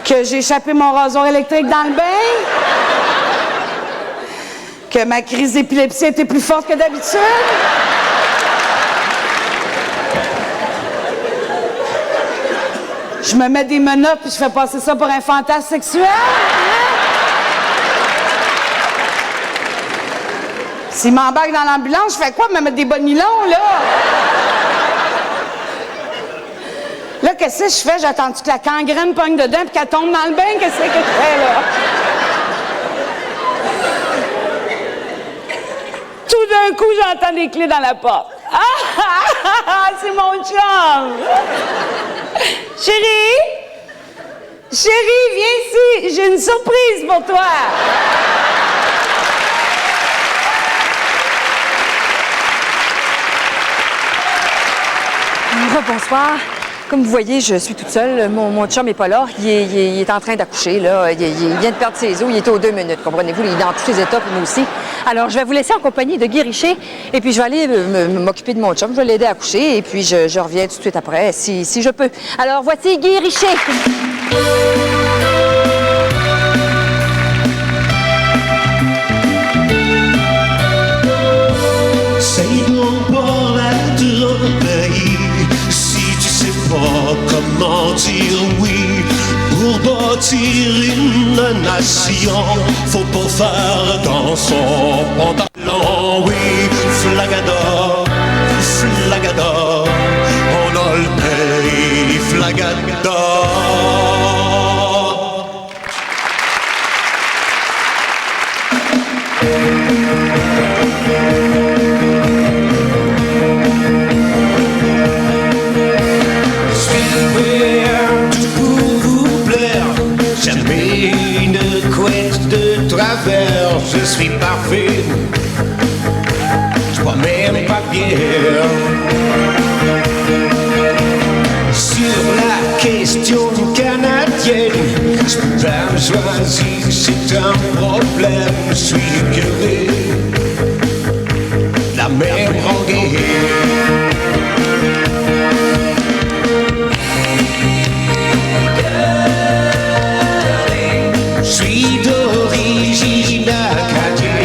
Que j'ai échappé mon rasoir électrique dans le bain? Que ma crise d'épilepsie était plus forte que d'habitude? Je me mets des menottes puis je fais passer ça pour un fantasme sexuel? Hein? S'il m'embarque dans l'ambulance, je fais quoi? Me mettre des bas de nylon, là? Là, qu'est-ce que je fais? J'attends-tu que la gangrène pogne dedans puis qu'elle tombe dans le bain? Qu'est-ce que je fais, là? Tout d'un coup, j'entends des clés dans la porte. Ah! C'est mon chum! Chérie? Chérie, viens ici! J'ai une surprise pour toi! Bonsoir. Comme vous voyez, je suis toute seule. Mon chum n'est pas là. Il est en train d'accoucher, là. Il vient de perdre ses os. Il était aux 2 minutes, comprenez-vous? Il est dans tous les étapes, moi aussi. Alors, je vais vous laisser en compagnie de Guy Richer. Et puis, je vais aller m'occuper de mon chum. Je vais l'aider à accoucher. Et puis, je reviens tout de suite après, si je peux. Alors, voici Guy Richer. C'est donc pas la tromperie si tu sais pas comment dire oui. Pour bâtir une nation, faut pas faire dans son pantalon. Oui, Flagada, Flagada, on a le pays Flagada. Je suis parfait, je crois même pas bien. Sur la question canadienne, je peux pas me choisir, c'est un problème. Je suis écœuré, la même rengaine. Je suis d'origine acadienne,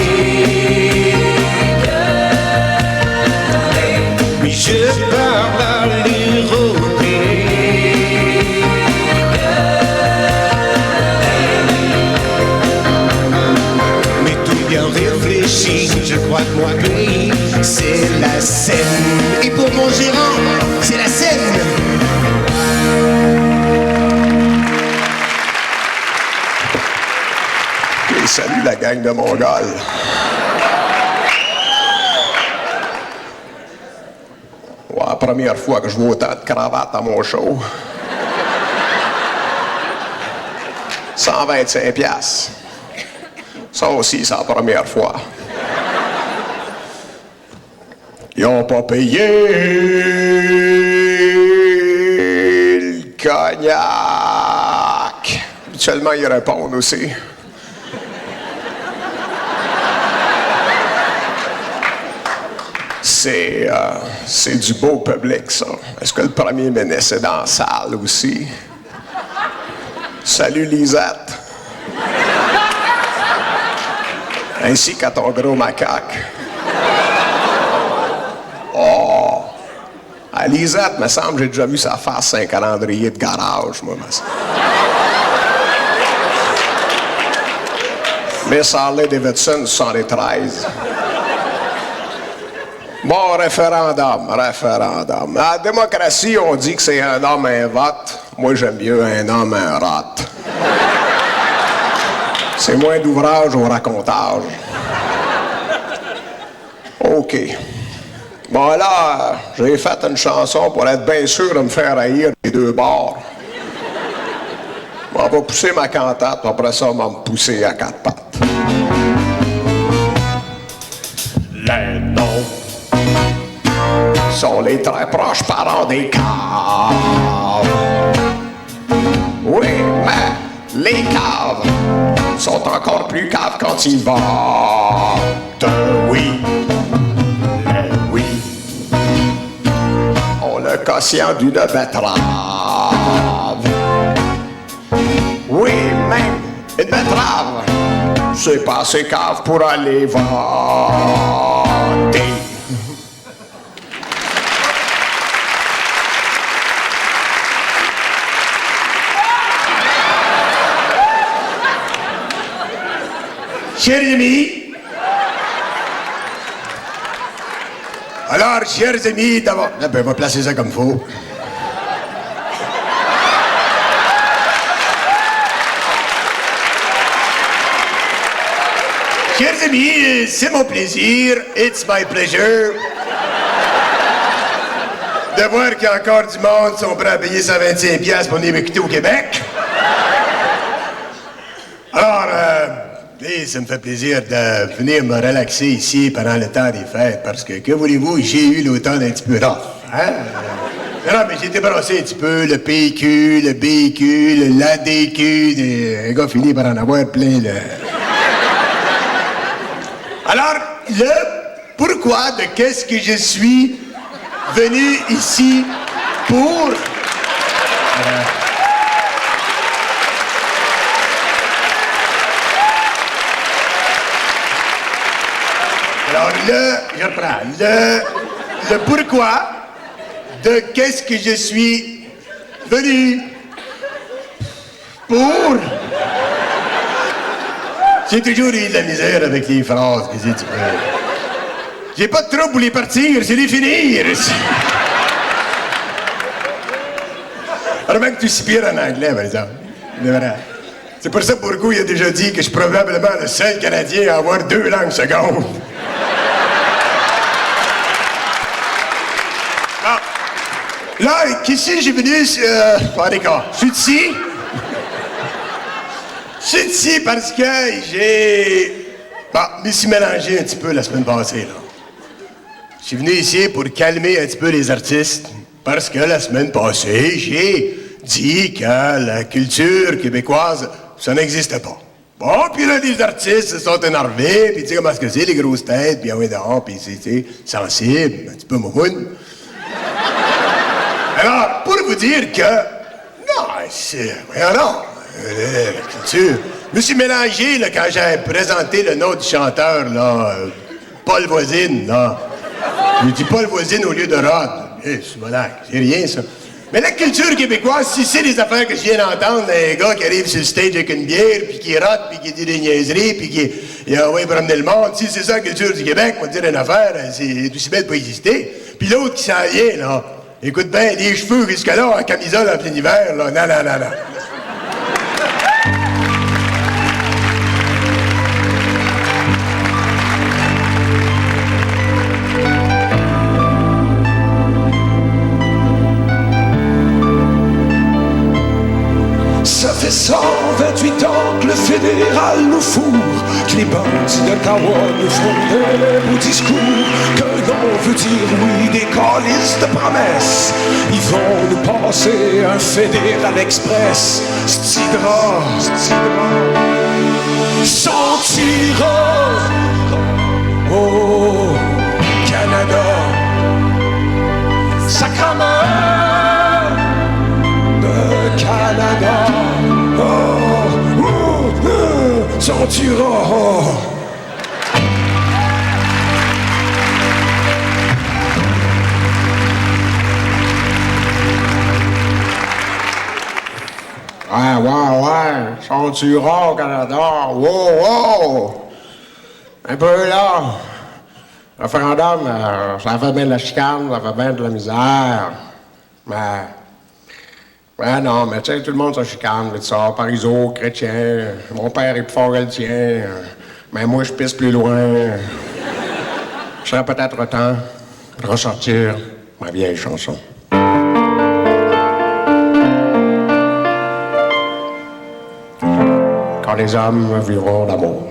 mais je parle à l'européen. Mais tout bien réfléchi, je crois que mon pays, c'est la Seine. Et pour mon gérant, c'est la Seine. Salut la gang de Mongols. Ouais, première fois que je vois autant de cravates à mon show. 125 $. Ça aussi, c'est la première fois. Ils ont pas payé le cognac. Habituellement, ils répondent aussi. C'est du beau public, ça. Est-ce que le premier ministre est dans la salle aussi? Salut, Lisette. Ainsi qu'à ton gros macaque. Oh! À Lisette, me semble, j'ai déjà vu sa face sur un calendrier de garage, moi. Miss Harley Davidson, 73. Bon, référendum. À la démocratie, on dit que c'est un homme, un vote. Moi, j'aime mieux un homme, un rot. C'est moins d'ouvrage au racontage. OK. Bon, là, j'ai fait une chanson pour être bien sûr de me faire haïr des deux bords. On va pousser ma cantate, puis après ça, on va me pousser à 4 pattes. Les noms sont les très proches parents des caves. Oui, mais les caves sont encore plus caves quand ils votent. Oui, oui. On le quotient d'une betterave. Oui, même une betterave. C'est pas assez cave pour aller voter. Jérémy, Alors, chers amis, d'abord... Ah ben, on va placer ça comme faut. Chers amis, c'est mon plaisir, it's my pleasure, de voir qu'il y a encore du monde qui sont prêts à payer 125$ pour venir m'écouter au Québec. Alors, ça me fait plaisir de venir me relaxer ici pendant le temps des fêtes, parce que voulez-vous, j'ai eu l'automne un petit peu rough, hein? Non, mais j'ai débarrassé un petit peu le PQ, le BQ, l'ADQ, un gars finit par en avoir plein, là. Alors, le pourquoi de qu'est-ce que je suis venu ici pour... Alors, je reprends. Le pourquoi de qu'est-ce que je suis venu pour... J'ai toujours eu de la misère avec les phrases, que tu peux. J'ai pas de trouble pour les partir, c'est les finir. Remarque que tu spires en anglais, par exemple. C'est vrai. C'est pour ça Bourgault il a déjà dit que je suis probablement le seul Canadien à avoir 2 langues secondes. Bon. Là, qu'ici j'ai venu... d'accord. Je suis ici... Je suis ici parce que j'ai... je me suis mélangé un petit peu la semaine passée, là. Je suis venu ici pour calmer un petit peu les artistes, parce que la semaine passée, j'ai dit que la culture québécoise, ça n'existait pas. Bon, puis là, les artistes se sont énervés, puis tu sais comment est-ce que c'est, les grosses têtes, puis oui, dehors, puis c'est sensible, un petit peu moumoune. Alors, pour vous dire que... Non, c'est... Voyons non. La culture. Je me suis mélangé là, quand j'ai présenté le nom du chanteur, là, Paul Voisine, là. J'ai dit Paul Voisine au lieu de Rod. C'est voilà, c'est rien, ça. Mais la culture québécoise, si c'est les affaires que je viens d'entendre, un gars qui arrive sur le stage avec une bière, puis qui rote, puis qui dit des niaiseries, puis qui envoie promener le monde, si c'est ça la culture du Québec, on va dire une affaire, c'est aussi belle de pas exister. Puis l'autre qui s'en vient, là, écoute bien, les cheveux jusque-là, en camisole en plein hiver, là, non. Ça fait 128 ans que le fédéral nous fourre, que les bandits d'Ottawa nous font de beaux discours, que l'on veut dire oui des calices de promesses. Ils vont nous passer un fédéral express. Stidra sentira au Canada sacrement de Canada. Sentira. Ouais. Sentira au Canada. Wow. Un peu là. Référendum, ça fait bien de la chicane, ça fait bien de la misère. Ouais, non, mais tu sais, tout le monde se chicane, mais ça, pariso, chrétien, mon père est plus fort que le tien, mais moi, je pisse plus loin. Je serais peut-être temps de ressortir ma vieille chanson. Quand les hommes vivront d'amour,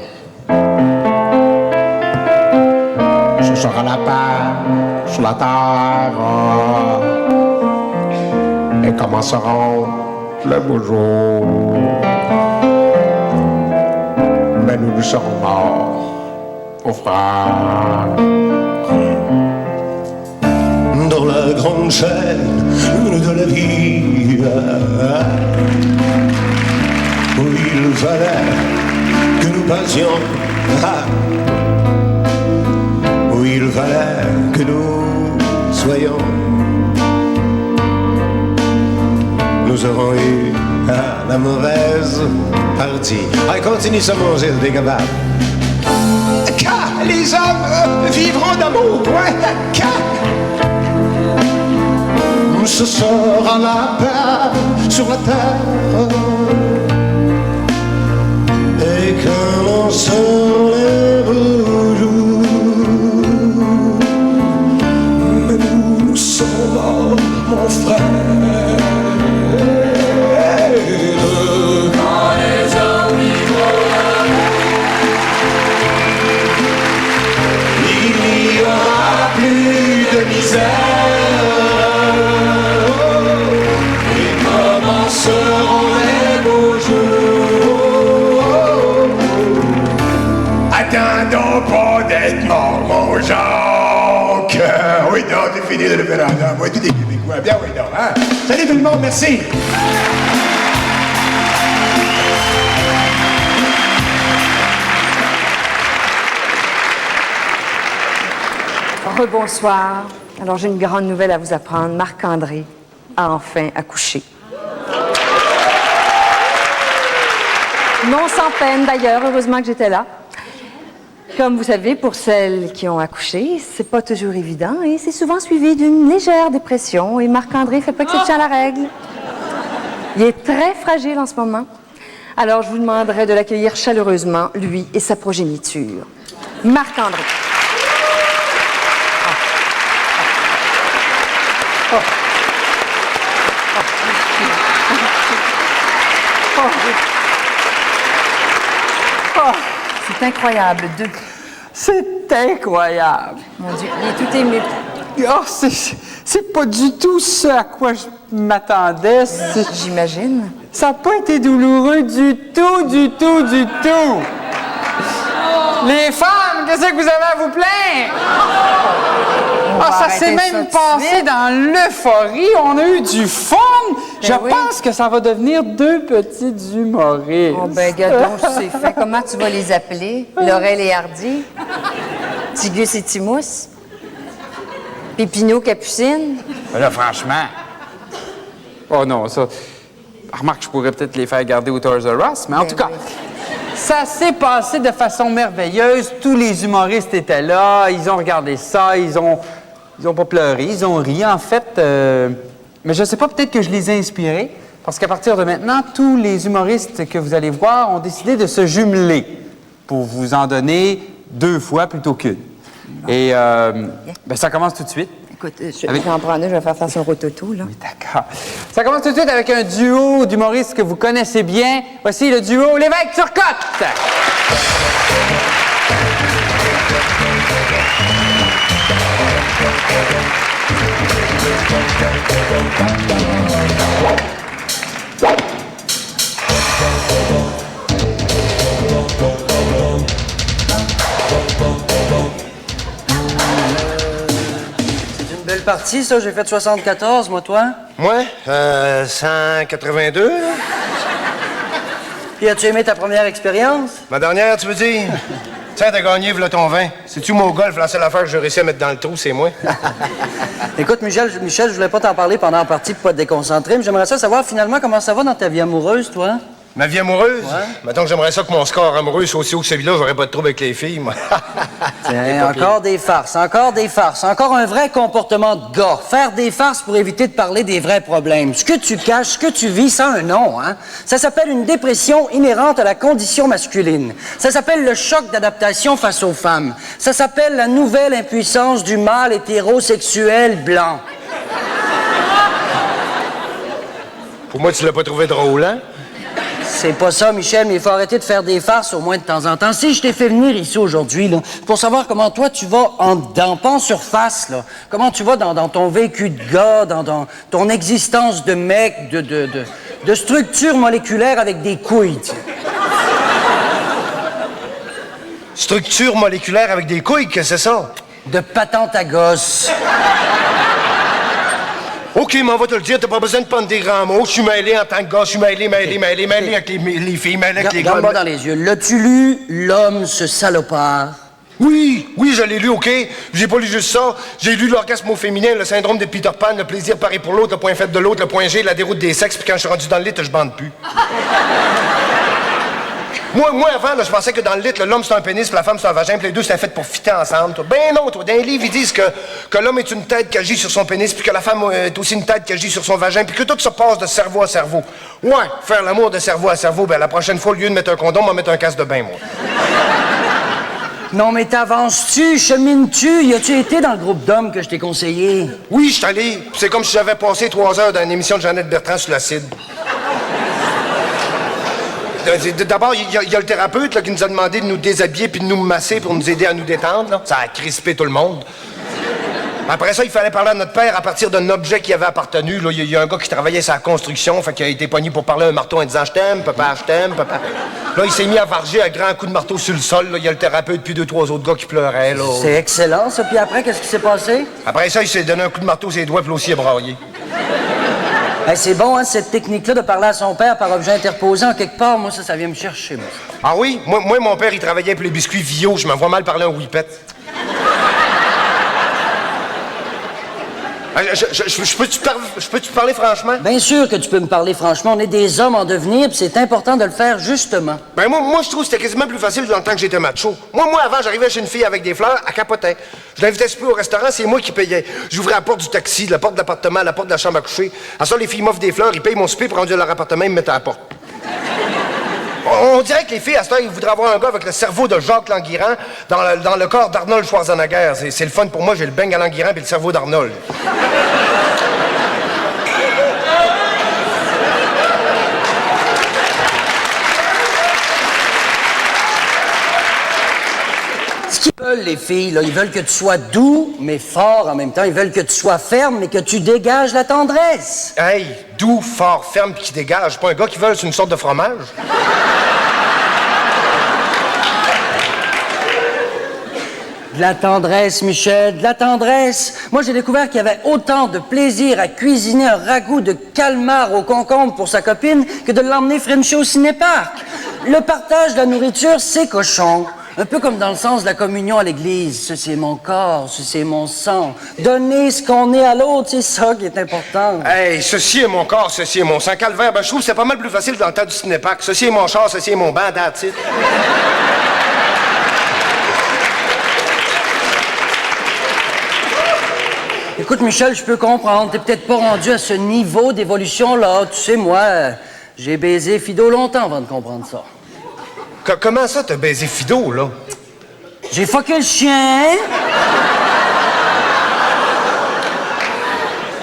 ce sera la paix sur la terre. Et commenceront le beau jour. Mais nous serons morts, aux frères. Dans la grande chaîne de la vie, où il fallait que nous passions, où il fallait que nous soyons. Nous aurons eu la mauvaise partie. Allez, continue ça, mon Gilles, des capables. les hommes vivront d'amour, ouais, quand ce sera la paix sur la terre. Et quand l'on se lève le jour, mais nous sommes là, mon frère. Quand les hommes vivront il n'y aura plus de misère. Et commenceront les beaux jours. Attendons pas d'être mort, mon Jacques. Oui, non, c'est fini le référendum. Oui, tous les Québécois. Bien, oui, non, hein? Salut tout le monde, merci. Rebonsoir. Alors, j'ai une grande nouvelle à vous apprendre. Marc-André a enfin accouché. Non sans peine, d'ailleurs. Heureusement que j'étais là. Comme vous savez, pour celles qui ont accouché, c'est pas toujours évident et c'est souvent suivi d'une légère dépression. Et Marc-André fait pas exception à la règle. Il est très fragile en ce moment. Alors, je vous demanderai de l'accueillir chaleureusement, lui et sa progéniture. Marc-André. C'est incroyable. C'est incroyable. Mon Dieu, il est tout ému. Oh, c'est pas du tout ce à quoi je m'attendais. J'imagine. Ça n'a pas été douloureux du tout, du tout, du tout. Les femmes, qu'est-ce que vous avez à vous plaindre? Ah, ça s'est même passé dans l'euphorie. On a eu du fun. Je pense que ça va devenir deux petits humoristes. Oh, ben, gadon, c'est fait. Comment tu vas les appeler? Laurel et Hardy? Tigus et Timous? Pépino, Capucine? Là, franchement. Oh non, ça. Remarque, je pourrais peut-être les faire garder au Toys R Us, mais en tout cas, ça s'est passé de façon merveilleuse. Tous les humoristes étaient là, ils ont regardé ça, ils ont pas pleuré, ils ont ri, en fait. Mais je sais pas, peut-être que je les ai inspirés, parce qu'à partir de maintenant, tous les humoristes que vous allez voir ont décidé de se jumeler pour vous en donner 2 fois plutôt qu'une. Et ben, ça commence tout de suite. Écoute, je vais en prendre un, je vais faire son rototo, là. Oui, d'accord. Ça commence tout de suite avec un duo d'humoristes que vous connaissez bien. Voici le duo Lévesque-Turcotte. Belle partie, ça. J'ai fait 74, moi, toi. Moi, 182. Puis, as-tu aimé ta première expérience? Ma dernière, tu veux dire? Tiens, t'as gagné, voilà ton vin. C'est-tu moi au golf, la seule affaire que j'ai réussi à mettre dans le trou, c'est moi? Écoute, Michel, je voulais pas t'en parler pendant la partie pour pas te déconcentrer, mais j'aimerais ça savoir finalement comment ça va dans ta vie amoureuse, toi. Ma vie amoureuse? Ouais. Mettons que j'aimerais ça que mon score amoureux soit aussi haut que celui-là, j'aurais pas de trouble avec les filles, moi. Tiens, encore des farces, encore un vrai comportement de gars. Faire des farces pour éviter de parler des vrais problèmes. Ce que tu caches, ce que tu vis, ça a un nom, hein? Ça s'appelle une dépression inhérente à la condition masculine. Ça s'appelle le choc d'adaptation face aux femmes. Ça s'appelle la nouvelle impuissance du mâle hétérosexuel blanc. Pour moi, tu l'as pas trouvé drôle, hein? C'est pas ça, Michel, mais il faut arrêter de faire des farces au moins de temps en temps. Si je t'ai fait venir ici aujourd'hui, là, pour savoir comment toi tu vas en dedans, pas en surface, là. Comment tu vas dans ton vécu de gars, dans ton existence de mec, de structure moléculaire avec des couilles, tu sais. Structure moléculaire avec des couilles, qu'est-ce que c'est ça? De patente à gosse. OK, mais on va te le dire, t'as pas besoin de prendre des grands mots. Je suis mêlé en tant que gars, je suis mêlé avec les filles, mêlé avec les gars. Regarde-moi dans les yeux. L'as-tu lu, L'homme, ce salopard? Oui, je l'ai lu, OK? J'ai pas lu juste ça. J'ai lu l'orgasme au féminin, le syndrome de Peter Pan, le plaisir paré pour l'autre, le point faible de l'autre, le point G, la déroute des sexes, puis quand je suis rendu dans le lit, je bande plus. Moi, avant, là, je pensais que dans le lit, l'homme c'est un pénis, puis la femme c'est un vagin, puis les deux c'était fait pour fitter ensemble. Toi. Ben non, toi. Dans les livres, ils disent que l'homme est une tête qui agit sur son pénis, puis que la femme est aussi une tête qui agit sur son vagin, puis que tout se passe de cerveau à cerveau. Ouais, faire l'amour de cerveau à cerveau, ben la prochaine fois, au lieu de mettre un condom, on va mettre un casque de bain, moi. Non, mais t'avances-tu, chemines-tu? Y a-tu été dans le groupe d'hommes que je t'ai conseillé? Oui, je suis allé. C'est comme si j'avais passé 3 heures dans une émission de Jeannette Bertrand sur l'acide. D'abord, il y a le thérapeute là, qui nous a demandé de nous déshabiller puis de nous masser pour nous aider à nous détendre. Là. Ça a crispé tout le monde. Après ça, il fallait parler à notre père à partir d'un objet qui avait appartenu. Il y a un gars qui travaillait sur la construction, fait qu'il a été pogné pour parler à un marteau en disant « Je t'aime, papa, je t'aime, papa ». Là, il s'est mis à varger à grands coups de marteau sur le sol. Il y a le thérapeute puis 2-3 autres gars qui pleuraient. Là. C'est excellent, ça. Puis après, qu'est-ce qui s'est passé? Après ça, il s'est donné un coup de marteau sur les doigts puis là aussi, il a braillé. Hey, c'est bon, hein, cette technique-là de parler à son père par objet interposé en quelque part. Moi, ça vient me chercher, moi. Ah oui? Moi, mon père, il travaillait pour les biscuits Vio. Je me vois mal parler un whippet. Je peux-tu parler franchement? Bien sûr que tu peux me parler franchement. On est des hommes en devenir, puis c'est important de le faire justement. Ben moi je trouve que c'était quasiment plus facile dans le temps que j'étais macho. Moi, avant, j'arrivais chez une fille avec des fleurs, elle capotait. Je l'invitais plus au restaurant, c'est moi qui payais. J'ouvrais la porte du taxi, la porte de l'appartement, la porte de la chambre à coucher. À ça, les filles m'offrent des fleurs, ils payent mon souper pour rendre leur appartement, ils me mettent à la porte. On dirait que les filles, à ce temps, ils voudraient avoir un gars avec le cerveau de Jacques Languirand dans le corps d'Arnold Schwarzenegger. C'est le fun pour moi, j'ai le beigne à Languirand et le cerveau d'Arnold. Ce qu'ils veulent, les filles, là, ils veulent que tu sois doux, mais fort en même temps. Ils veulent que tu sois ferme, mais que tu dégages la tendresse. Hey, doux, fort, ferme, puis qui dégage. Pas un gars qui veut, c'est une sorte de fromage. De la tendresse, Michel, de la tendresse. Moi, j'ai découvert qu'il y avait autant de plaisir à cuisiner un ragoût de calmar au concombre pour sa copine que de l'emmener frencher au cinéparc. Le partage de la nourriture, c'est cochon. Un peu comme dans le sens de la communion à l'église. Ceci est mon corps, ceci est mon sang. Donner ce qu'on est à l'autre, c'est ça qui est important. Hey, ceci est mon corps, ceci est mon sang. Calvaire, ben, je trouve que c'est pas mal plus facile dans le temps du cinéparc. Ceci est mon char, ceci est mon banc, that's it. Écoute, Michel, je peux comprendre. T'es peut-être pas rendu à ce niveau d'évolution-là. Tu sais, moi, j'ai baisé Fido longtemps avant de comprendre ça. Comment ça, t'as baisé Fido, là? J'ai fucké le chien.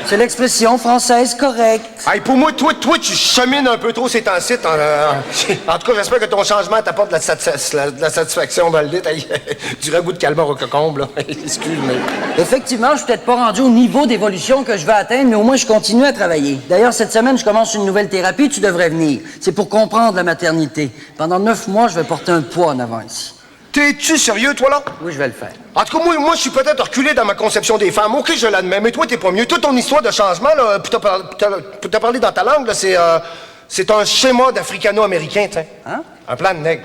C'est l'expression française correcte. Hey, pour moi, toi, tu chemines un peu trop ces temps-ci. En tout cas, j'espère que ton changement t'apporte de la satisfaction dans le lit. Hey, du ragoût de calmar au cocombe, là. Excuse-moi. Effectivement, je suis peut-être pas rendu au niveau d'évolution que je veux atteindre, mais au moins, je continue à travailler. D'ailleurs, cette semaine, je commence une nouvelle thérapie. Tu devrais venir. C'est pour comprendre la maternité. Pendant 9 mois, je vais porter un poids en avant ici. T'es-tu sérieux, toi, là? Oui, je vais le faire. En tout cas, moi, je suis peut-être reculé dans ma conception des femmes. OK, je l'admets, mais toi, t'es pas mieux. Toute ton histoire de changement, là, pour te parler dans ta langue, là, c'est un schéma d'africano-américain, tu sais. Hein? Un plan de nègre.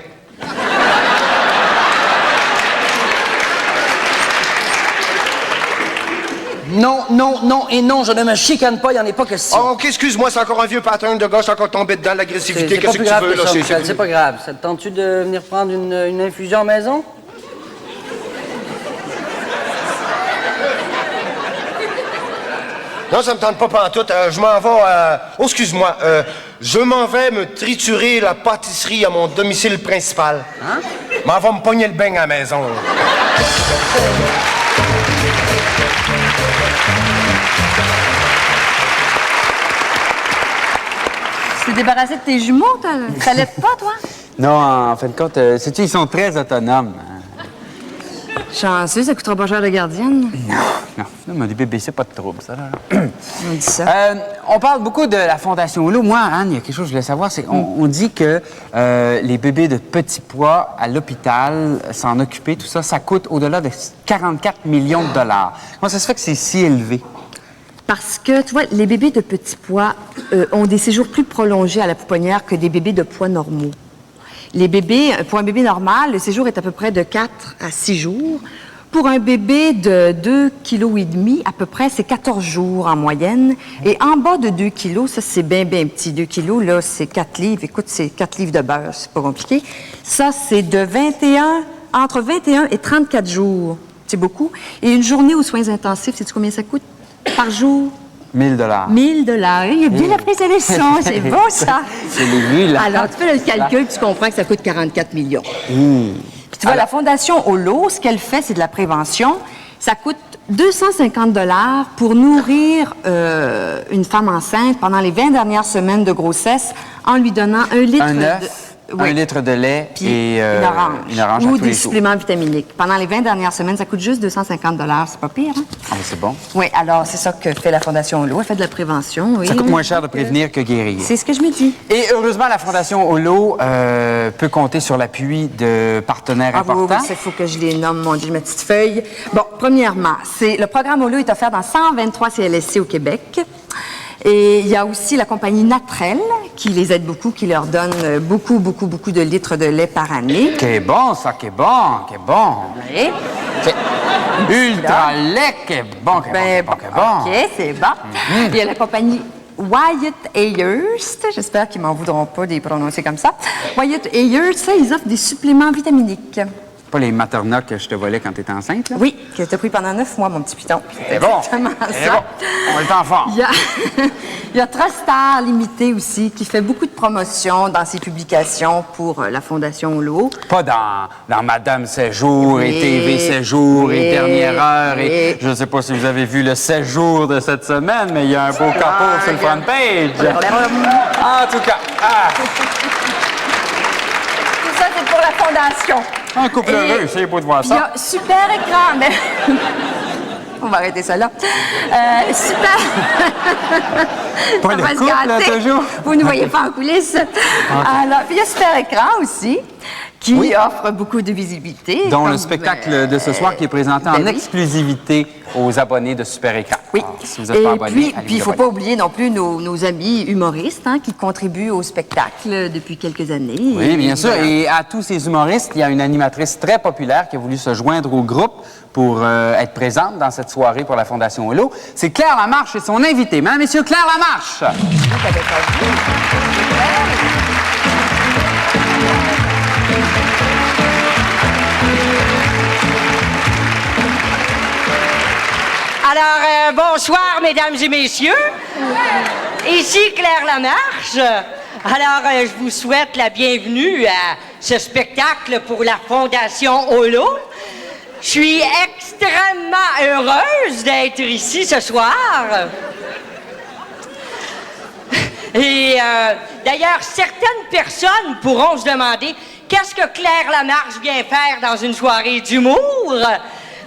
Non, non, non et non, je ne me chicane pas, il n'y en a pas question. Oh, OK, excuse-moi, c'est encore un vieux pattern de gars, je suis encore tombé dedans, l'agressivité, qu'est-ce que tu veux, là? C'est pas grave. Ça te tente-tu de venir prendre une infusion à la maison? Non, ça me tente pas pantoute. Je m'en vais oh, excuse-moi. Je m'en vais me triturer la pâtisserie à mon domicile principal. Hein? M'en va me pogner le beigne à la maison. Tu t'es débarrassé de tes jumeaux, t'allais pas, toi? Non, en fin de compte, sais-tu, ils sont très autonomes. Chanceux, ça coûtera pas cher de gardienne. Non, mais des bébés, c'est pas de trouble, ça, là. On dit ça. On parle beaucoup de la Fondation Hulot. Moi, Anne, il y a quelque chose que je voulais savoir, c'est qu'on dit que les bébés de petit poids à l'hôpital, s'en occuper, tout ça, ça coûte au-delà de 44 millions de dollars. Comment ça se fait que c'est si élevé? Parce que, tu vois, les bébés de petit poids ont des séjours plus prolongés à la pouponnière que des bébés de poids normaux. Pour un bébé normal, le séjour est à peu près de 4 à 6 jours. pour un bébé de 2,5 kg, à peu près, c'est 14 jours en moyenne. Et en bas de 2 kg, ça, c'est bien petit. 2 kg, là, c'est 4 livres. Écoute, c'est 4 livres de beurre, c'est pas compliqué. Ça, c'est entre 21 et 34 jours. C'est beaucoup. Et une journée aux soins intensifs, sais-tu combien ça coûte par jour? 1 000 $. 1 000 $. Il a bien appris sa leçon. C'est bon, ça. C'est les vues, là. Alors, tu fais le calcul, puis tu comprends que ça coûte 44 millions. Puis tu vois, Alors- la Fondation Holo, ce qu'elle fait, c'est de la prévention. Ça coûte 250 $ pour nourrir une femme enceinte pendant les 20 dernières semaines de grossesse en lui donnant 1 litre Un œuf, Oui. 1 litre de lait Puis et une orange à ou tous des les jours. suppléments vitaminiques. Pendant les 20 dernières semaines, ça coûte juste 250 $. C'est pas pire, hein? Ah, mais c'est bon. Oui, alors c'est ça que fait la Fondation Holo. Elle fait de la prévention, oui. Ça coûte moins cher de prévenir que guérir. C'est ce que je me dis. Et heureusement, la Fondation Holo peut compter sur l'appui de partenaires Ah oui, oui, importants. il faut que je les nomme, mon Dieu, ma petite feuille. Bon, premièrement, le programme Holo est offert dans 123 CLSC au Québec. Et il y a aussi la compagnie Natrel qui les aide beaucoup, qui leur donne beaucoup de litres de lait par année. Qui est bon, ça, qui est bon, qui est bon. Oui. C'est ultra lait, qui est bon, qui est bon, qui est bon, qui est bon. OK, c'est bon. Il y a la compagnie Wyatt Ayers, j'espère qu'ils m'en voudront pas de les prononcer comme ça. Wyatt Ayers, ça, ils offrent des suppléments vitaminiques. Pas les Materna que je te volais quand tu étais enceinte, là? Oui, que t'as pris pendant 9 mois, mon petit piton. C'est bon. Exactement C'est ça. bon. On est en forme. Il y a Trustar Limité aussi, qui fait beaucoup de promotions dans ses publications pour la Fondation Holo. Pas dans Madame Séjour et Oui. TV Séjour et Oui. Dernière Heure et Oui. je ne sais pas si vous avez vu le séjour de cette semaine, mais il y a un beau capot sur le front page. En tout cas, Tout ça, c'est pour la Fondation. un couple heureux, c'est beau de voir Il y ça. a super écran. Mais... On va arrêter ça là. Super. Pas Ça le va se couple, là, gâter. toujours. Vous ne voyez pas en coulisses. Alors, puis il y a super écran aussi, qui offre beaucoup de visibilité. Dont le comme, spectacle de ce soir qui est présenté en ben oui. exclusivité aux abonnés de Super Écran. Oui. Alors, si vous n'êtes pas abonné, puis allez il ne vous faut abonner. pas oublier non plus nos amis humoristes qui contribuent au spectacle depuis quelques années. Oui, bien sûr. voilà. Et à tous ces humoristes, il y a une animatrice très populaire qui a voulu se joindre au groupe pour être présente dans cette soirée pour la Fondation Holo. C'est Claire Lamarche et son invité. Mesdames, Messieurs, Claire Lamarche! Alors, bonsoir, mesdames et messieurs. Ici Claire Lamarche. Alors, je vous souhaite la bienvenue à ce spectacle pour la Fondation Holo. Je suis extrêmement heureuse d'être ici ce soir. Et d'ailleurs, certaines personnes pourront se demander qu'est-ce que Claire Lamarche vient faire dans une soirée d'humour.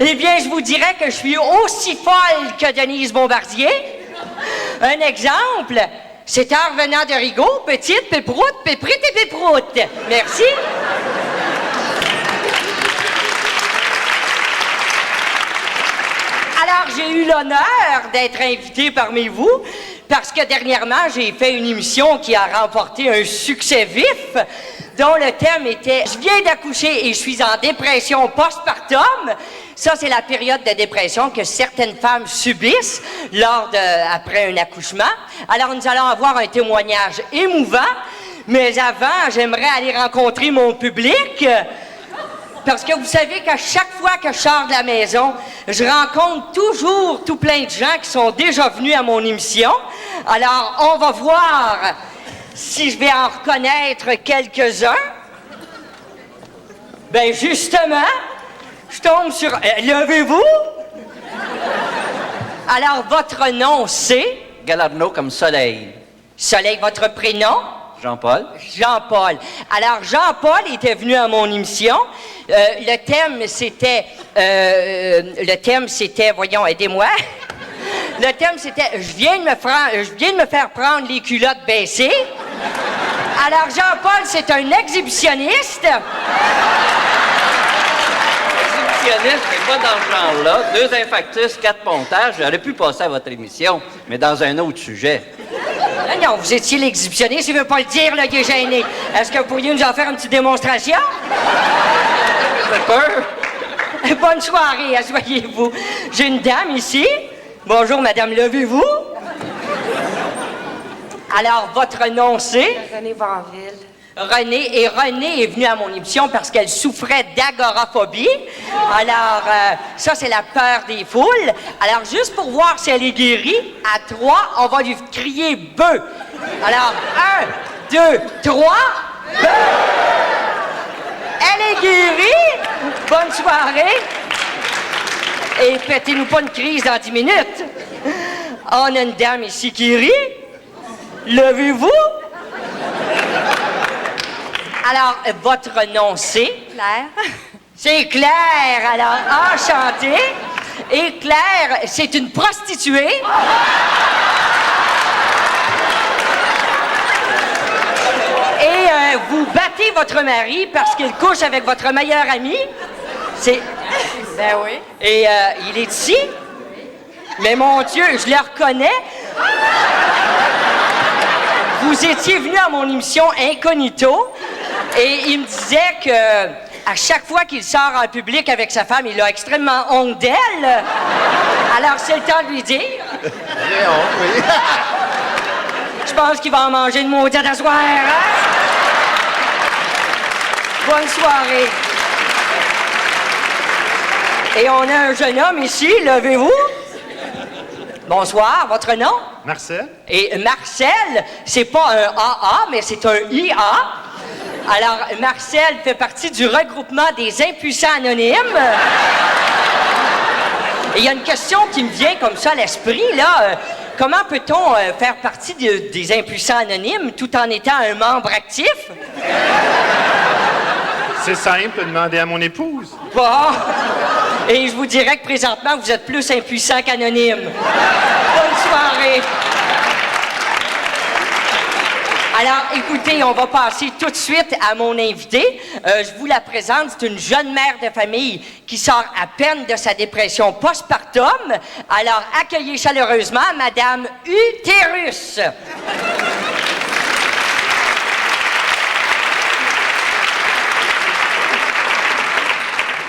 Eh bien, je vous dirais que je suis aussi folle que Denise Bombardier. Un exemple, c'est en revenant de Rigaud, petite, péproute, péprite et péproute. Merci. Alors, j'ai eu l'honneur d'être invité parmi vous parce que dernièrement, j'ai fait une émission qui a remporté un succès vif dont le thème était « Je viens d'accoucher et je suis en dépression postpartum ». Ça, c'est la période de dépression que certaines femmes subissent après un accouchement. Alors, nous allons avoir un témoignage émouvant, mais avant, j'aimerais aller rencontrer mon public. Parce que vous savez qu'à chaque fois que je sors de la maison, je rencontre toujours tout plein de gens qui sont déjà venus à mon émission. Alors, on va voir si je vais en reconnaître quelques-uns. Ben justement, je tombe sur... levez-vous! Alors, votre nom, c'est... Galarno comme soleil. Soleil, votre prénom? Jean-Paul. Jean-Paul. Alors, Jean-Paul était venu à mon émission. Le thème, c'était, voyons, aidez-moi. Le thème, c'était, je viens de me faire prendre les culottes baissées. Alors, Jean-Paul, c'est un exhibitionniste. Exhibitionniste, mais pas dans ce genre-là. 2 infarctus, 4 pontages. J'aurais pu passer à votre émission, mais dans un autre sujet. Non, vous étiez l'exhibitionniste, il veut pas le dire, là, il est gêné. Est-ce que vous pourriez nous en faire une petite démonstration? J'ai peur. Bonne soirée, asseyez-vous. J'ai une dame ici. Bonjour, madame, levez-vous. Alors, votre nom, c'est? René Vanville. René. Et René est venue à mon émission parce qu'elle souffrait d'agoraphobie. Alors, ça, c'est la peur des foules. Alors, juste pour voir si elle est guérie, à 3, on va lui crier « bœuf ». Alors, 1, 2, 3, bœuf! Elle est guérie. Bonne soirée. Et pétez-nous pas une crise dans 10 minutes. On a une dame ici qui rit. Levez-vous. Alors, votre nom, c'est? Claire. C'est Claire. Alors, enchantée. Et Claire, c'est une prostituée. Et vous battez votre mari parce qu'il couche avec votre meilleur ami. C'est... Ben oui. Et il est ici. Mais mon Dieu, je le reconnais. Vous étiez venu à mon émission Incognito et il me disait que à chaque fois qu'il sort en public avec sa femme, il a extrêmement honte d'elle. Alors c'est le temps de lui dire. J'ai honte, oui. Je pense qu'il va en manger une maudite à soir, hein? Bonne soirée. Et on a un jeune homme ici, levez-vous. Bonsoir, votre nom? Marcel. Et Marcel, c'est pas un AA, mais c'est un IA. Alors, Marcel fait partie du regroupement des impuissants anonymes. Et il y a une question qui me vient comme ça à l'esprit, là. Comment peut-on faire partie des impuissants anonymes tout en étant un membre actif? C'est simple, demandez à mon épouse. Bon. Et je vous dirais que présentement, vous êtes plus impuissant qu'anonyme. Bonne soirée. Alors, écoutez, on va passer tout de suite à mon invité. Je vous la présente. C'est une jeune mère de famille qui sort à peine de sa dépression postpartum. Alors, accueillez chaleureusement Madame Utérus.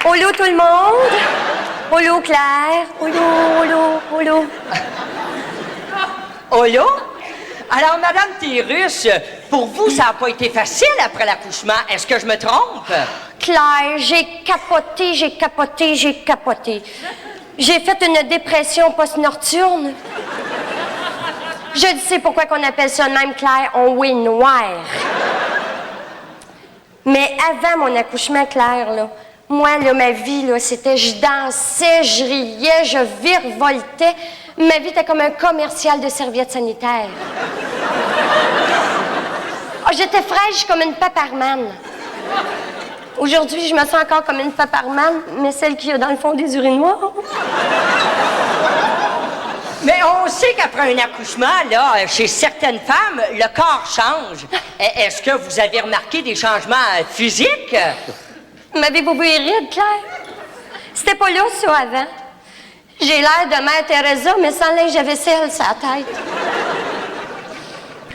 Olo tout le monde. Olo Claire. Olo. Olo? Alors, Madame Utérus, pour vous, ça n'a pas été facile après l'accouchement. Est-ce que je me trompe? Claire, j'ai capoté. J'ai fait une dépression post-nocturne. Je sais pourquoi qu'on appelle ça de même, Claire. On oui noir. Mais avant mon accouchement, Claire, là, moi, là, ma vie, là, c'était je dansais, je riais, je virevoltais. Ma vie était comme un commercial de serviettes sanitaires. Oh, j'étais fraîche comme une paparmane. Aujourd'hui, je me sens encore comme une paparmane, mais celle qui a dans le fond des urinoirs. Mais on sait qu'après un accouchement, là, chez certaines femmes, le corps change. Est-ce que vous avez remarqué des changements physiques? M'avez-vous vu rire, Claire? C'était pas là, ça, avant. J'ai l'air de Mère Teresa, mais sans linge à vaisselle sur la tête.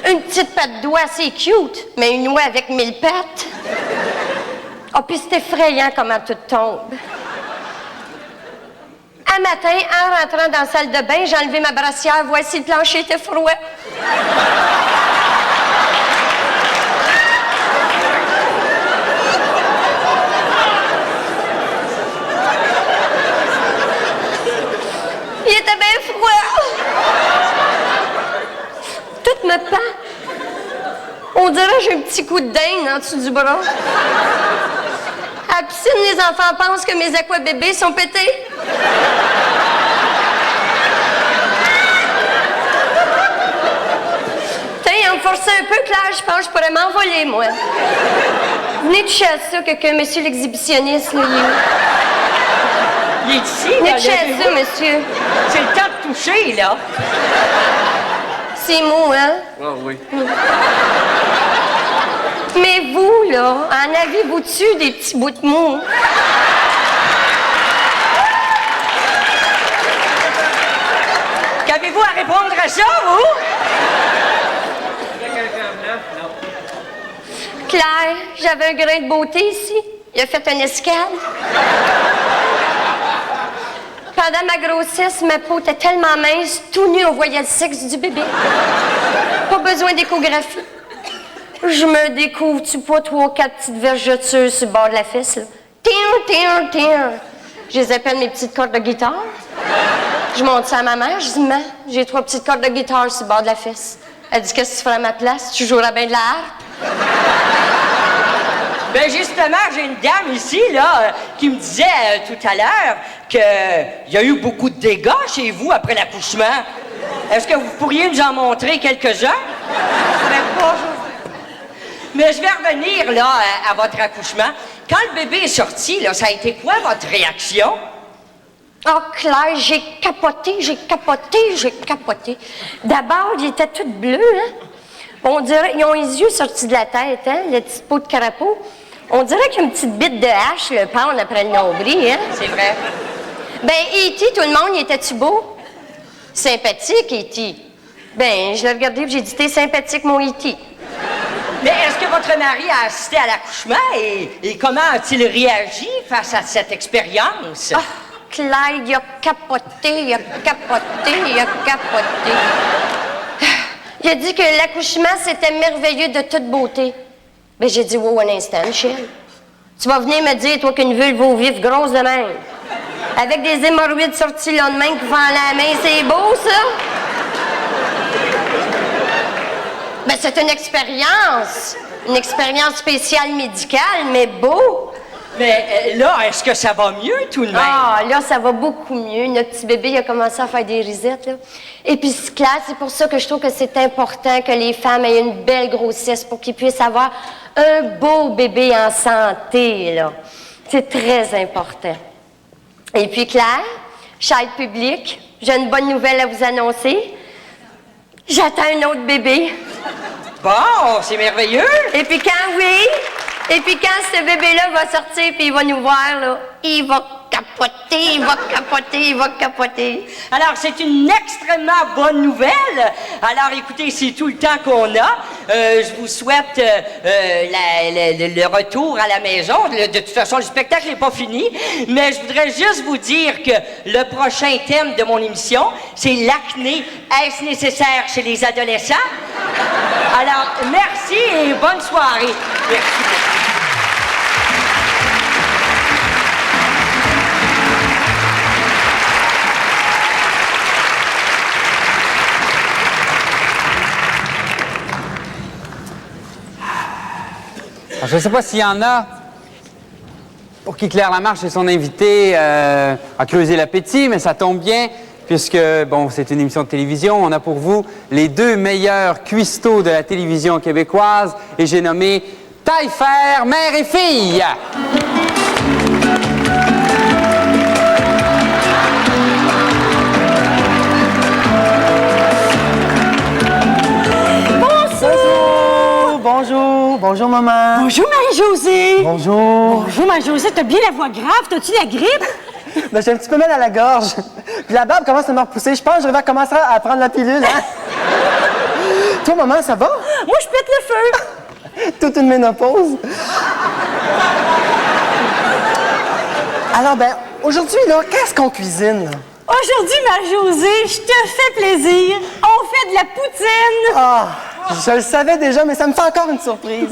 Une petite patte d'oie assez cute, mais une oie avec 1000 pattes. Oh, puis c'est effrayant comment tout tombe. Un matin, en rentrant dans la salle de bain, j'ai enlevé ma brassière. Voici, le plancher était froid. Il était bien froid. Tout me pend. On dirait que j'ai un petit coup de dingue en dessous du bras. À la piscine, les enfants pensent que mes aquabébés sont pétés. Tiens, en me forçant un peu, Claire, je pense que je pourrais m'envoler, moi. Venez toucher à ça, quelqu'un, monsieur l'exhibitionniste, là, Il est ici, venez là, toucher à ça, levez-vous. monsieur. C'est le temps de toucher, là. C'est mou, hein? Ah oui. Mais vous, là, en avez-vous dessus des petits bouts de mou? Qu'avez-vous à répondre à ça, vous? Claire, j'avais un grain de beauté ici. Il a fait une escale. Pendant ma grossesse, ma peau était tellement mince, tout nu, on voyait le sexe du bébé. Pas besoin d'échographie. Je me découvre-tu pas 3 ou 4 petites vergetures sur le bord de la fesse, là? Tiens. Je les appelle mes petites cordes de guitare. Je monte ça à ma mère, je dis, maman, j'ai 3 petites cordes de guitare sur le bord de la fesse. Elle dit, qu'est-ce que tu feras à ma place? Tu joueras bien de la harpe? Ben justement, j'ai une dame ici, là, qui me disait tout à l'heure qu'il y a eu beaucoup de dégâts chez vous après l'accouchement. Est-ce que vous pourriez nous en montrer quelques-uns? Mais je vais revenir, là, à votre accouchement. Quand le bébé est sorti, là, ça a été quoi votre réaction? Oh, Claire, j'ai capoté. D'abord, il était tout bleu, hein? On dirait, ils ont les yeux sortis de la tête, hein? Le petit pot de crapaud. On dirait qu'il y a une petite bite de hache, le pendre après le nombril, hein? C'est vrai. Ben, E.T., tout le monde, il était-tu beau? Sympathique, E.T. Ben, je l'ai regardé et j'ai dit, t'es sympathique, mon E.T. Mais est-ce que votre mari a assisté à l'accouchement et comment a-t-il réagi face à cette expérience? Ah, Claire, il a capoté. Il a dit que l'accouchement, c'était merveilleux de toute beauté. Ben, j'ai dit, wow, un instant, Michel. Tu vas venir me dire, toi, qu'une vulve au vif grosse de même, avec des hémorroïdes sorties le lendemain qui font la main, c'est beau, ça? Ben, c'est une expérience spéciale médicale, mais beau. Mais là, est-ce que ça va mieux tout de même? Ah, là, ça va beaucoup mieux. Notre petit bébé, il a commencé à faire des risettes, là. Et puis, Claire, c'est pour ça que je trouve que c'est important que les femmes aient une belle grossesse pour qu'ils puissent avoir un beau bébé en santé, là. C'est très important. Et puis, Claire, cher public, j'ai une bonne nouvelle à vous annoncer. J'attends un autre bébé. Bon, c'est merveilleux. Et puis quand ce bébé-là va sortir puis il va nous voir, là, il va capoter. Alors, c'est une extrêmement bonne nouvelle. Alors, écoutez, c'est tout le temps qu'on a. Je vous souhaite le retour à la maison. De toute façon, le spectacle n'est pas fini. Mais je voudrais juste vous dire que le prochain thème de mon émission, c'est l'acné. Est-ce nécessaire chez les adolescents? Alors, merci et bonne soirée. Merci beaucoup. Alors, je ne sais pas s'il y en a pour qui Claire Lamarche et son invité a creusé l'appétit, mais ça tombe bien, puisque, bon, c'est une émission de télévision. On a pour vous les 2 meilleurs cuistots de la télévision québécoise, et j'ai nommé Taillefer, mère et fille. Bonjour, maman. Bonjour, Marie-Josée. Bonjour. Bonjour, Marie-Josée. T'as bien la voix grave. T'as-tu la grippe? Ben, j'ai un petit peu mal à la gorge. Puis la barbe commence à me repousser. Je pense que je vais commencer à prendre la pilule, hein? Toi, maman, ça va? Moi, je pète le feu. Toute une ménopause. Alors, ben, aujourd'hui, là, qu'est-ce qu'on cuisine? Aujourd'hui, Marie-Josée, je te fais plaisir. On fait de la poutine. Ah, je le savais déjà, mais ça me fait encore une surprise.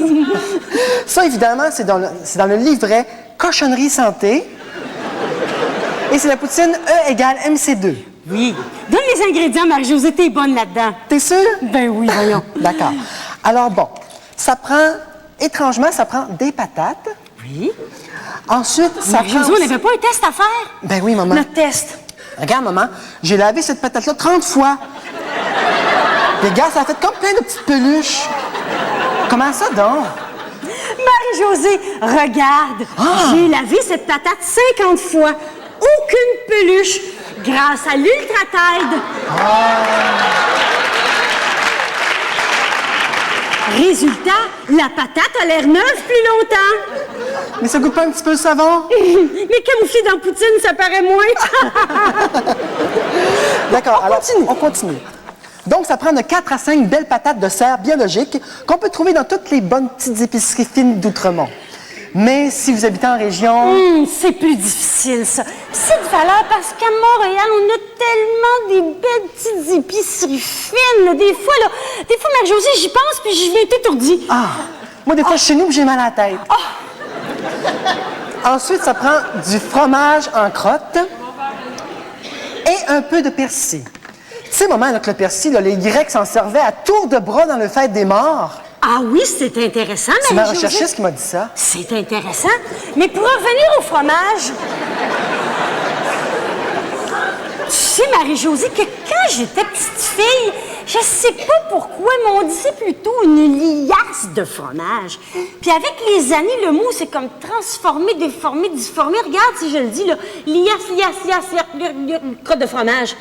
Ça, évidemment, c'est dans le livret Cochonnerie Santé. Et c'est la poutine E égale MC2. Oui. Donne les ingrédients, Marie-Josée, t'es bonne là-dedans. T'es sûre? Ben oui, voyons. D'accord. Alors, bon, étrangement, ça prend des patates. Oui. Ensuite, ça prend... Marie-Josée, on n'avait pas un test à faire? Ben oui, maman. Notre test. Regarde, maman, j'ai lavé cette patate-là 30 fois. Regarde, ça a fait comme plein de petites peluches. Comment ça, donc? Marie-Josée, regarde. J'ai lavé cette patate 50 fois. Aucune peluche. Grâce à l'Ultra-Tide. Résultat, la patate a l'air neuve plus longtemps. Mais ça goûte pas un petit peu le savon? Mais camouflé dans poutine, ça paraît moins. D'accord, alors on continue. Donc, ça prend de 4 à 5 belles patates de serre biologiques qu'on peut trouver dans toutes les bonnes petites épiceries fines d'Outremont. Mais si vous habitez en région... C'est plus difficile, ça. C'est de valeur parce qu'à Montréal, on a tellement des belles petites épiceries fines. Là. Des fois, Marie-Josée, j'y pense puis je viens étourdie. Ah! Moi, des fois, chez nous, j'ai mal à la tête. Ensuite, ça prend du fromage en crotte et un peu de persil. Tu sais, maman, là, que le persil, là, les Grecs s'en servaient à tour de bras dans le fête des morts. Ah oui, c'est intéressant, Marie-Josée. C'est ma recherchiste qui m'a dit ça. C'est intéressant. Mais pour revenir au fromage... Tu sais, Marie-Josée, que quand j'étais petite fille, je sais pas pourquoi, mais on disait plutôt une liasse de fromage. Puis avec les années, le mot s'est comme transformé, déformé, difformé. Regarde si je le dis, là. Liasse, crotte de fromage.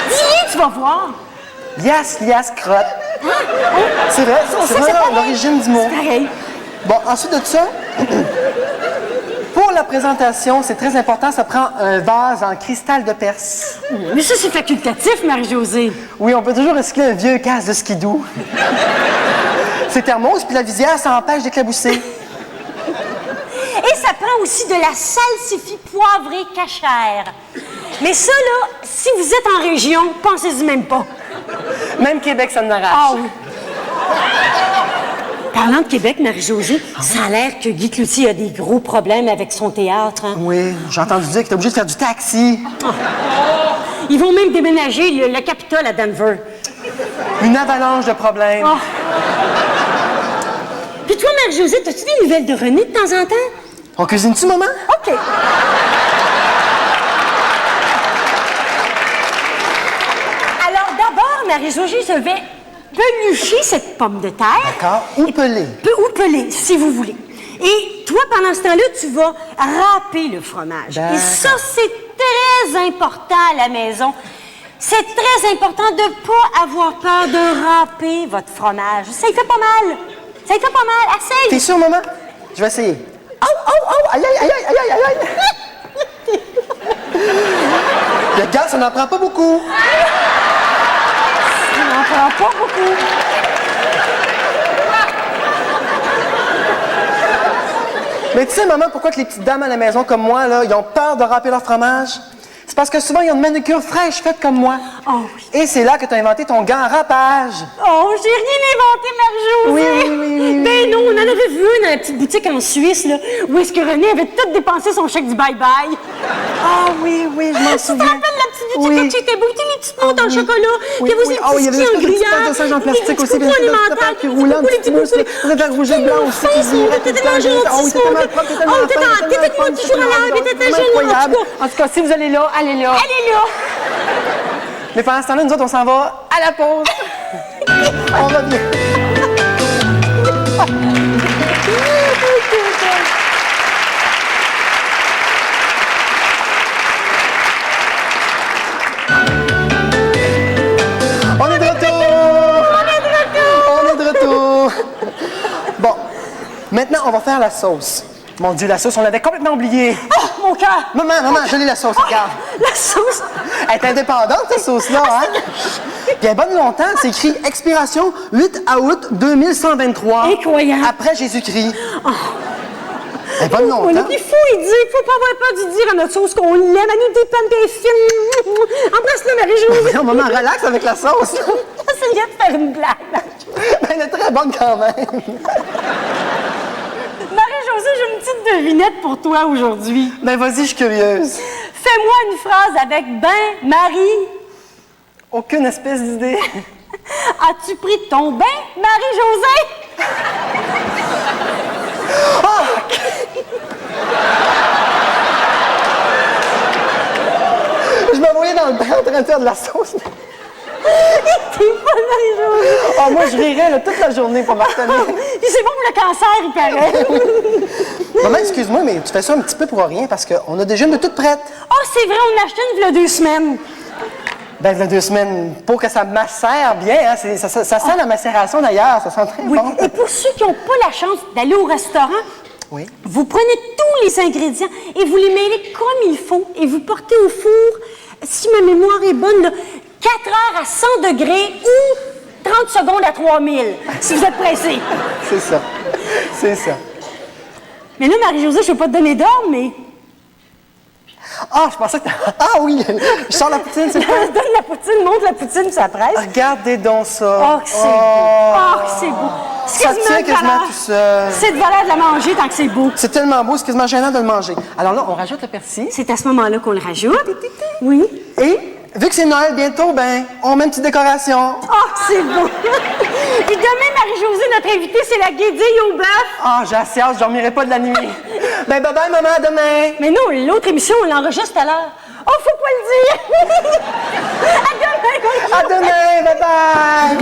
Dis-le, tu vas voir. Liasse, crotte. C'est vrai, c'est vraiment l'origine du mot. C'est pareil. Bon, ensuite de ça, pour la présentation, c'est très important, ça prend un vase en cristal de Perse. Mais ça, c'est facultatif, Marie-Josée. Oui, on peut toujours recycler un vieux casque de skidoo. C'est thermos, puis la visière, ça empêche d'éclabousser. Et ça prend aussi de la salsifie poivrée cachère. Mais ça, là, si vous êtes en région, pensez-y même pas. Même Québec, ça en arrache. Ah oui. Parlant de Québec, Marie-Josée, ça a l'air que Guy Cloutier a des gros problèmes avec son théâtre. Hein? Oui, j'ai entendu dire qu'il est obligé de faire du taxi. Ils vont même déménager le Capitole à Denver. Une avalanche de problèmes. Puis toi, Marie-Josée, as-tu des nouvelles de René de temps en temps? On cuisine-tu, maman? OK. Alors d'abord, Marie-Josée, je vais pelucher cette pomme de terre. D'accord. Ou peler. Ou peler, si vous voulez. Et toi, pendant ce temps-là, tu vas râper le fromage. Et ça, c'est très important à la maison. C'est très important de ne pas avoir peur de râper votre fromage. Ça y fait pas mal. Ça y fait pas mal. Essaye. T'es sûre, maman? Je vais essayer. Aïe, aïe, aïe, aïe, aïe, aïe, aïe. Le gaz, ça n'en prend pas beaucoup. Ça n'en prend pas beaucoup. Mais tu sais, maman, pourquoi que les petites dames à la maison comme moi, là, ils ont peur de râper leur fromage? C'est parce que souvent, ils ont une manucure fraîche faite comme moi. Oh oui. Et c'est là que tu as inventé ton gant râpage. Oh, j'ai rien inventé, Marie-Josée. Oui. Ben non, on en avait vu une dans la petite boutique en Suisse, là, où est-ce que René avait tout dépensé son chèque du bye-bye. Ah oui, je m'en souviens. Tu te rappelles la petite boutique qui était beau, les petites montres en chocolat, oui, il y avait aussi des petits skis en gruyère, de en plastique des petits aussi, coucous alimentaires, qui roulant, les petits coucous, vous êtes rouge et blanc aussi, qui virait tout le temps. Oh oui, tellement propre, tellement t'étais toujours à l'heure, t'étais jeune, incroyable. En tout cas, si vous allez là, allez là. Allez là. Mais pendant ce temps-là, nous autres, on s'en va à la pause. On revient. On est de retour! Bon, maintenant, on va faire la sauce. Mon Dieu, la sauce, on l'avait complètement oubliée. Oh, mon cœur! Maman, je l'ai la sauce, regarde. La sauce? Elle est indépendante, cette sauce-là, hein? Puis elle est bonne longtemps, c'est écrit expiration 8 août 2123. Incroyable. Après Jésus-Christ. Elle est bonne longtemps. Il faut pas avoir peur de dire à notre sauce qu'on l'aime, à nous des pommes des fines. Embrasse-le, Marie-Josée. Non, maman, relax avec la sauce. C'est bien de faire une blague. Elle est très bonne quand même. Marie-Josée, j'ai une petite devinette pour toi aujourd'hui. Ben vas-y, je suis curieuse. Fais-moi une phrase avec ben, Marie. Aucune espèce d'idée. As-tu pris ton bain, Marie-Josée? Je me voyais dans le bain en train de faire de la sauce. T'es pas Marie-Josée. Oh, moi, je rirais là, toute la journée pour m'abstenir. Puis c'est bon pour le cancer, il paraît. Maman, excuse-moi, mais tu fais ça un petit peu pour rien parce qu'on a déjà une de toute prête. Oh, c'est vrai, on l'a acheté il y a 2 semaines. Ben, il y a 2 semaines, pour que ça macère bien, hein, ça sent la macération d'ailleurs, ça sent très bon. Et pour ceux qui n'ont pas la chance d'aller au restaurant, vous prenez tous les ingrédients et vous les mêlez comme il faut et vous portez au four, si ma mémoire est bonne, là, 4 heures à 100 degrés ou 30 secondes à 3000, si vous êtes pressé. C'est ça. C'est ça. Mais là, Marie-Josée, je ne veux pas te donner d'ordre, mais... Ah, je pensais que... Ah oui! Je sors la poutine, c'est quoi? Donne la poutine, montre la poutine, puis ça presse. Regardez donc ça. Oh, que c'est beau. Oh, que c'est beau. C'est Ça tient quasiment tout seul. C'est de valeur de la manger tant que c'est beau. C'est tellement beau, c'est quasiment gênant de le manger. Alors là, on rajoute le persil. C'est à ce moment-là qu'on le rajoute. Oui. Et, vu que c'est Noël bientôt, ben, on met une petite décoration. Oh, c'est beau. Puis demain, Marie-Josée, notre invitée, c'est la guédille au bœuf. Ah, j'ai assez hâte, je dormirai pas de la nuit. Ben, bye-bye, maman, à demain. Mais non, l'autre émission, on l'enregistre tout à l'heure. Oh, faut pas le dire. À demain. À demain, bye-bye.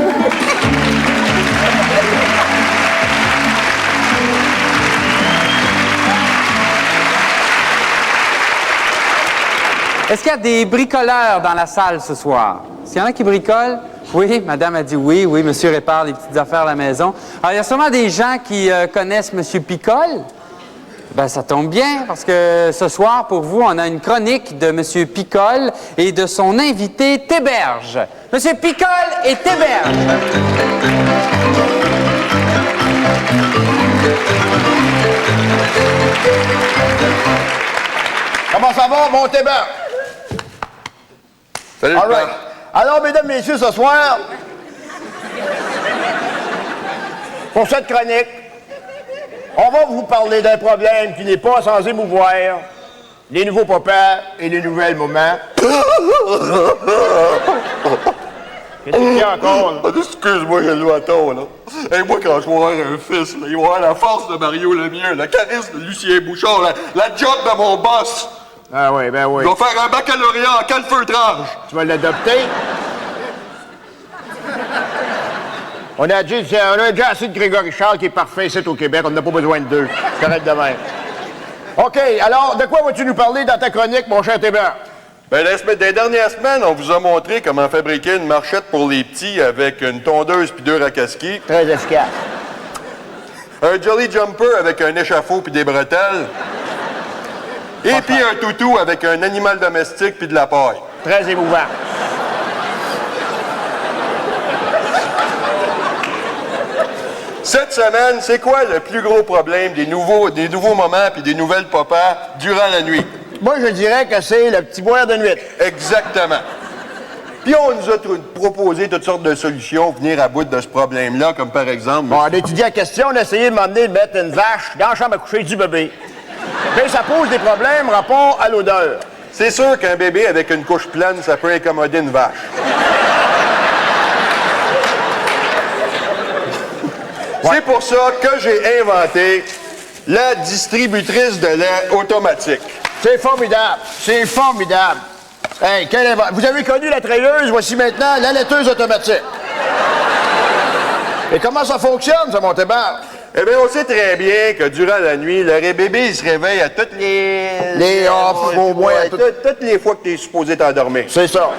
Est-ce qu'il y a des bricoleurs dans la salle ce soir? S'il y en a qui bricolent? Oui, madame a dit oui, oui, monsieur répare les petites affaires à la maison. Alors, il y a sûrement des gens qui connaissent monsieur Picole. Ben, ça tombe bien, parce que ce soir, pour vous, on a une chronique de monsieur Picole et de son invité Théberge. Monsieur Picole et Théberge. Comment ça va, mon Théberge? Salut, All right. Alors, mesdames, messieurs, ce soir, pour cette chronique, on va vous parler d'un problème qui n'est pas sans émouvoir, les nouveaux papas et les nouvelles mamans. Qu'est-ce qu'il y a encore, là? Excuse-moi, je l'entends, là. Et moi, quand je vais avoir un fils, là, il va avoir la force de Mario Lemieux, la charisme de Lucien Bouchard, la job de mon boss. Ah oui, ben oui. Il va faire un baccalauréat en calfeutrage. Tu vas l'adopter? On a déjà assez de Grégory Charles qui est parfait ici au Québec. On n'a pas besoin de deux. C'est correct de même. OK, alors, de quoi vas-tu nous parler dans ta chronique, mon cher Théberge? Ben, des dernières semaines, on vous a montré comment fabriquer une marchette pour les petits avec une tondeuse puis 2 racasquis. Très efficace. Un Jolly Jumper avec un échafaud puis des bretelles. Et puis un toutou avec un animal domestique puis de la paille. Très émouvant. Cette semaine, c'est quoi le plus gros problème des nouveaux mamans puis des nouvelles papas durant la nuit? Moi, je dirais que c'est le petit boire de nuit. Exactement. Puis on nous a proposé toutes sortes de solutions pour venir à bout de ce problème-là, comme par exemple... Bon, on a étudié la question, on a essayé de m'emmener de mettre une vache dans la chambre à coucher du bébé. Mais ça pose des problèmes rapport à l'odeur. C'est sûr qu'un bébé avec une couche pleine, ça peut incommoder une vache. Ouais. C'est pour ça que j'ai inventé la distributrice de lait automatique. C'est formidable. C'est formidable. Hey, vous avez connu la treilleuse, voici maintenant la laiteuse automatique. Et comment ça fonctionne, ça, mon Théberge? Eh bien, on sait très bien que durant la nuit, le bébé, il se réveille à toutes les... au moins... toutes les fois que tu es supposé t'endormir. C'est ça.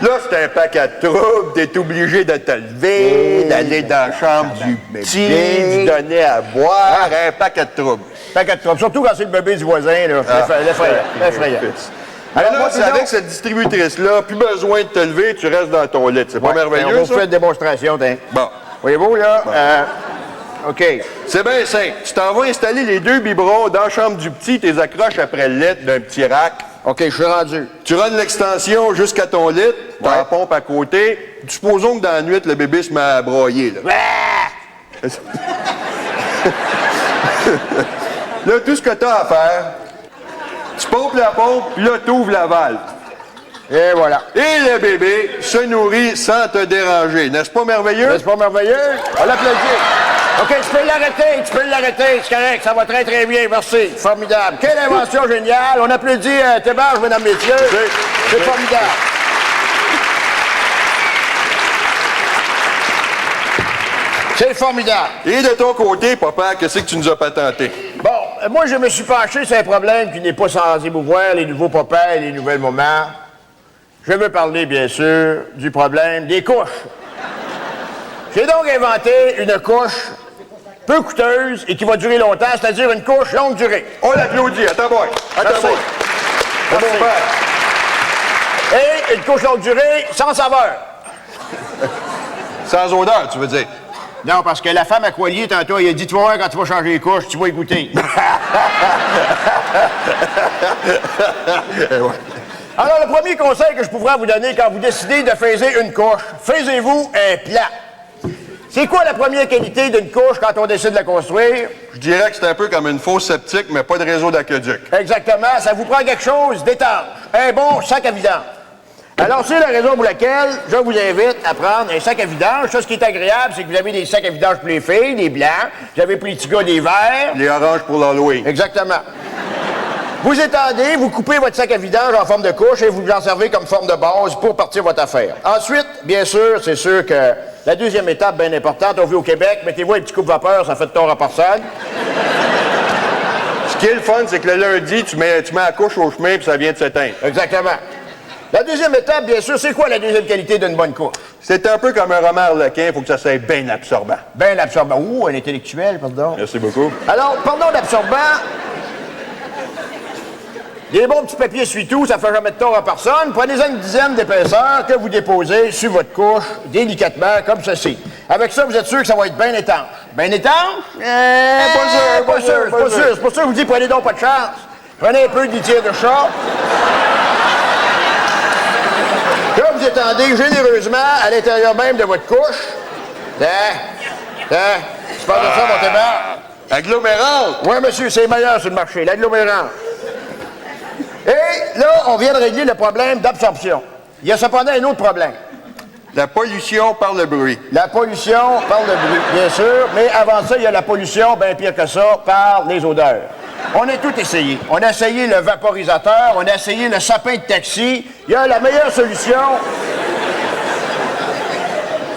Là, c'est un paquet de troubles. T'es obligé de te lever, d'aller dans la chambre du petit, de donner à boire. Un paquet de troubles. Paquet de troubles. Surtout quand c'est le bébé du voisin, là. L'effrayant. Alors là, c'est avec cette distributrice-là, plus besoin de te lever, tu restes dans ton lit. C'est pas merveilleux, on va ça? faire une démonstration, t'es. Bon. Voyez-vous, là? Bon. OK. C'est bien simple. Tu t'en vas installer les 2 biberons dans la chambre du petit, t'es accroches après le lit d'un petit rack. OK, je suis rendu. Tu rends l'extension jusqu'à ton lit, t'as la pompe à côté. Supposons que dans la nuit, le bébé se met à broyer, là. Là, tout ce que t'as à faire, tu pompes la pompe, puis là, t'ouvres la valve. Et voilà. Et le bébé se nourrit sans te déranger. N'est-ce pas merveilleux? N'est-ce pas merveilleux? On l'applaudit. OK, tu peux l'arrêter, c'est correct, ça va très, très bien, merci. Formidable. Quelle invention géniale. On applaudit Théberge, mesdames, messieurs. C'est formidable. C'est formidable. Et de ton côté, papa, qu'est-ce que tu nous as patenté? Bon, moi, je me suis penché sur un problème qui n'est pas sans émouvoir les nouveaux papas et les nouvelles mamans. Je veux parler, bien sûr, du problème des couches. J'ai donc inventé une couche peu coûteuse et qui va durer longtemps, c'est-à-dire une couche longue durée. On l'applaudit. Attends, boy. Merci. C'est mon père. Et une couche longue durée sans saveur. Sans odeur, tu veux dire? Non, parce que la femme à Coilier, tantôt, elle a dit, tu vas voir quand tu vas changer les couches, tu vas y goûter. Alors, le premier conseil que je pourrais vous donner quand vous décidez de phaser une couche, phasez-vous un plat. C'est quoi la première qualité d'une couche quand on décide de la construire? Je dirais que c'est un peu comme une fosse septique, mais pas de réseau d'aqueduc. Exactement, ça vous prend quelque chose d'étanche. Un bon sac à vidange. Alors, c'est la raison pour laquelle je vous invite à prendre un sac à vidange. Ça, ce qui est agréable, c'est que vous avez des sacs à vidange pour les filles, des blancs. Vous avez pour les petits gars des verts. Les oranges pour l'Halloween. Exactement. Vous étendez, vous coupez votre sac à vidange en forme de couche et vous en servez comme forme de base pour partir votre affaire. Ensuite, bien sûr, c'est sûr que la deuxième étape, bien importante, on vit au Québec, mettez-vous un petit coupe vapeur, ça fait de tort à personne. Ce qui est le fun, c'est que le lundi, tu mets la couche au chemin puis ça vient de s'éteindre. Exactement. La deuxième étape, bien sûr, c'est quoi la deuxième qualité d'une bonne couche? C'est un peu comme un roman harlequin, il faut que ça soit bien absorbant. Bien absorbant. Ouh, un intellectuel, pardon. Merci beaucoup. Alors, parlons d'absorbant. Des bons petits papiers essuie-tout, ça fait jamais de tort à personne. Prenez-en une dizaine d'épaisseurs que vous déposez sur votre couche, délicatement, comme ceci. Avec ça, vous êtes sûr que ça va être bien étanche. Bien étanche? Pas sûr. C'est pour ça que je vous dis, prenez donc pas de chance. Prenez un peu de litière de chat. Que vous étendez généreusement à l'intérieur même de votre couche. Tu parles de ça, mon tébat? Agglomérante! Oui, monsieur, c'est meilleur sur le marché, l'agglomération. Et là, on vient de régler le problème d'absorption. Il y a cependant un autre problème. La pollution par le bruit. La pollution par le bruit, bien sûr, mais avant ça, il y a la pollution, bien pire que ça, par les odeurs. On a tout essayé. On a essayé le vaporisateur, on a essayé le sapin de taxi. Il y a la meilleure solution.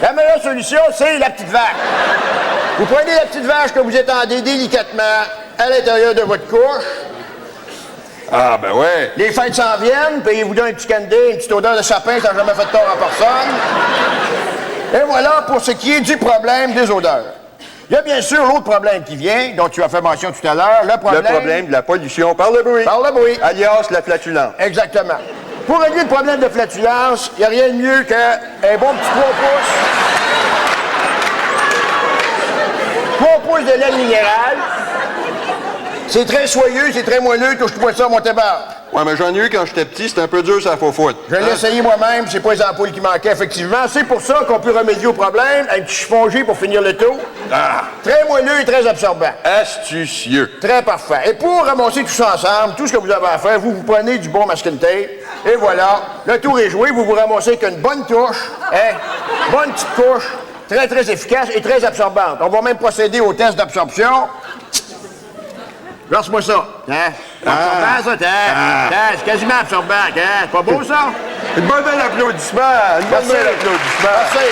La meilleure solution, c'est la petite vache. Vous prenez la petite vache que vous étendez délicatement à l'intérieur de votre couche. Ah, ben ouais. Les fêtes s'en viennent, puis ils vous donnent un petit candy, une petite odeur de sapin, ça n'a jamais fait de tort à personne. Et voilà pour ce qui est du problème des odeurs. Il y a bien sûr l'autre problème qui vient, dont tu as fait mention tout à l'heure, le problème de la pollution par le bruit. Par le bruit. Alias la flatulence. Exactement. Pour régler le problème de flatulence, il n'y a rien de mieux qu'un bon petit 3 pouces de lait minérale. C'est très soyeux, c'est très moelleux, touche-toi ça, mon tabac. Ouais, mais j'en ai eu quand j'étais petit, c'était un peu dur, ça faut foutre. Je l'ai essayé moi-même, c'est pas les ampoules qui manquaient, effectivement. C'est pour ça qu'on peut remédier au problème, un petit chiffon G pour finir le tout. Ah! Très moelleux et très absorbant. Astucieux. Très parfait. Et pour ramasser tout ça ensemble, tout ce que vous avez à faire, vous prenez du bon masking tape, et voilà, le tour est joué, vous vous ramassez qu'une bonne touche, bonne petite couche, très, très efficace et très absorbante. On va même procéder au test d'absorption. Lance-moi ça. Absorbant, ça, c'est quasiment absorbant. C'est pas beau, ça? Une bonne belle applaudissement. Une bonne belle applaudissement. Merci.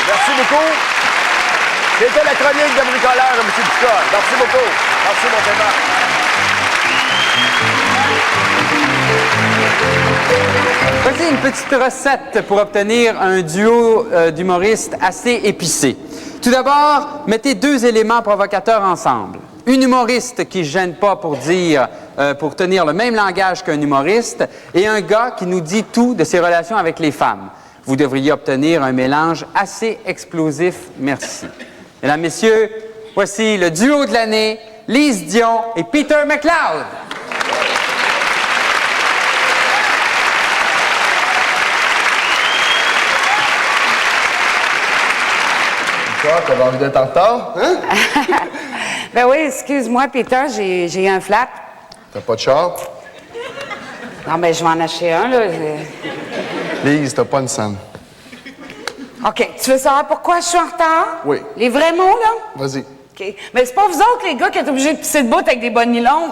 Merci beaucoup. C'était la chronique de bricoleur, M. Ducol. Merci beaucoup. Merci, mon témoin. Voici une petite recette pour obtenir un duo d'humoristes assez épicé. Tout d'abord, mettez 2 éléments provocateurs ensemble. Une humoriste qui ne gêne pas pour tenir le même langage qu'un humoriste et un gars qui nous dit tout de ses relations avec les femmes. Vous devriez obtenir un mélange assez explosif. Merci. Mesdames, Messieurs, voici le duo de l'année, Lise Dion et Peter McLeod. Quoi, t'avais envie d'être en retard, hein? Ben oui, excuse-moi, Peter, j'ai eu un flap. T'as pas de char? Non, ben je vais en acheter un, là. Lise, t'as pas une scène. OK, tu veux savoir pourquoi je suis en retard? Oui. Les vrais mots, là? Vas-y. OK. Mais c'est pas vous autres, les gars, qui êtes obligés de pisser debout avec des bonnes nylons?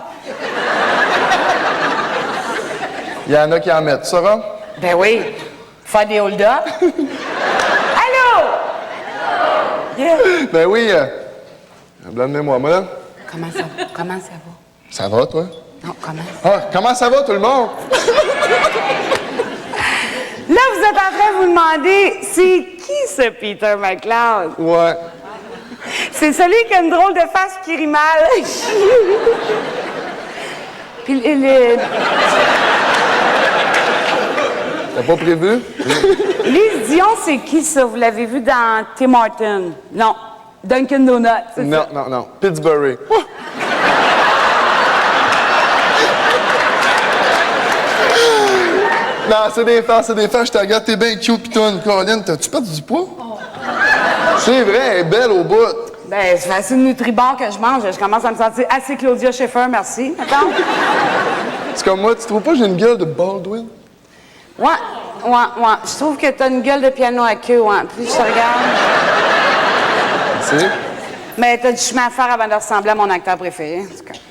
Il y en a qui en mettent, Sarah? Ben oui. Faire des hold-up. Allô? Yeah. Ben oui. Blâmez-moi, moi, là. Comment ça va? Ça va, toi? Non, comment? Ah, comment ça va, tout le monde? Là, vous êtes en train de vous demander, c'est qui ce Peter McLeod? Ouais. C'est celui qui a une drôle de face qui rit mal. Puis T'as pas prévu? Lise Dion, c'est qui, ça? Vous l'avez vu dans Tim Hortons? Non. Dunkin' Donuts, c'est ça? Non. Pittsburgh. Non, c'est des farces. Je te regarde, t'es bien cute pis toi, Caroline, t'as-tu perdu du poids? C'est vrai, elle est belle au bout. Ben, c'est facile de Nutribar que je mange. Je commence à me sentir assez Claudia Schiffer, merci. Attends. C'est comme moi, tu trouves pas que j'ai une gueule de Baldwin? Ouais. Je trouve que t'as une gueule de piano à queue, ouais. Plus je te regarde. Merci. Mais t'as du chemin à faire avant de ressembler à mon acteur préféré.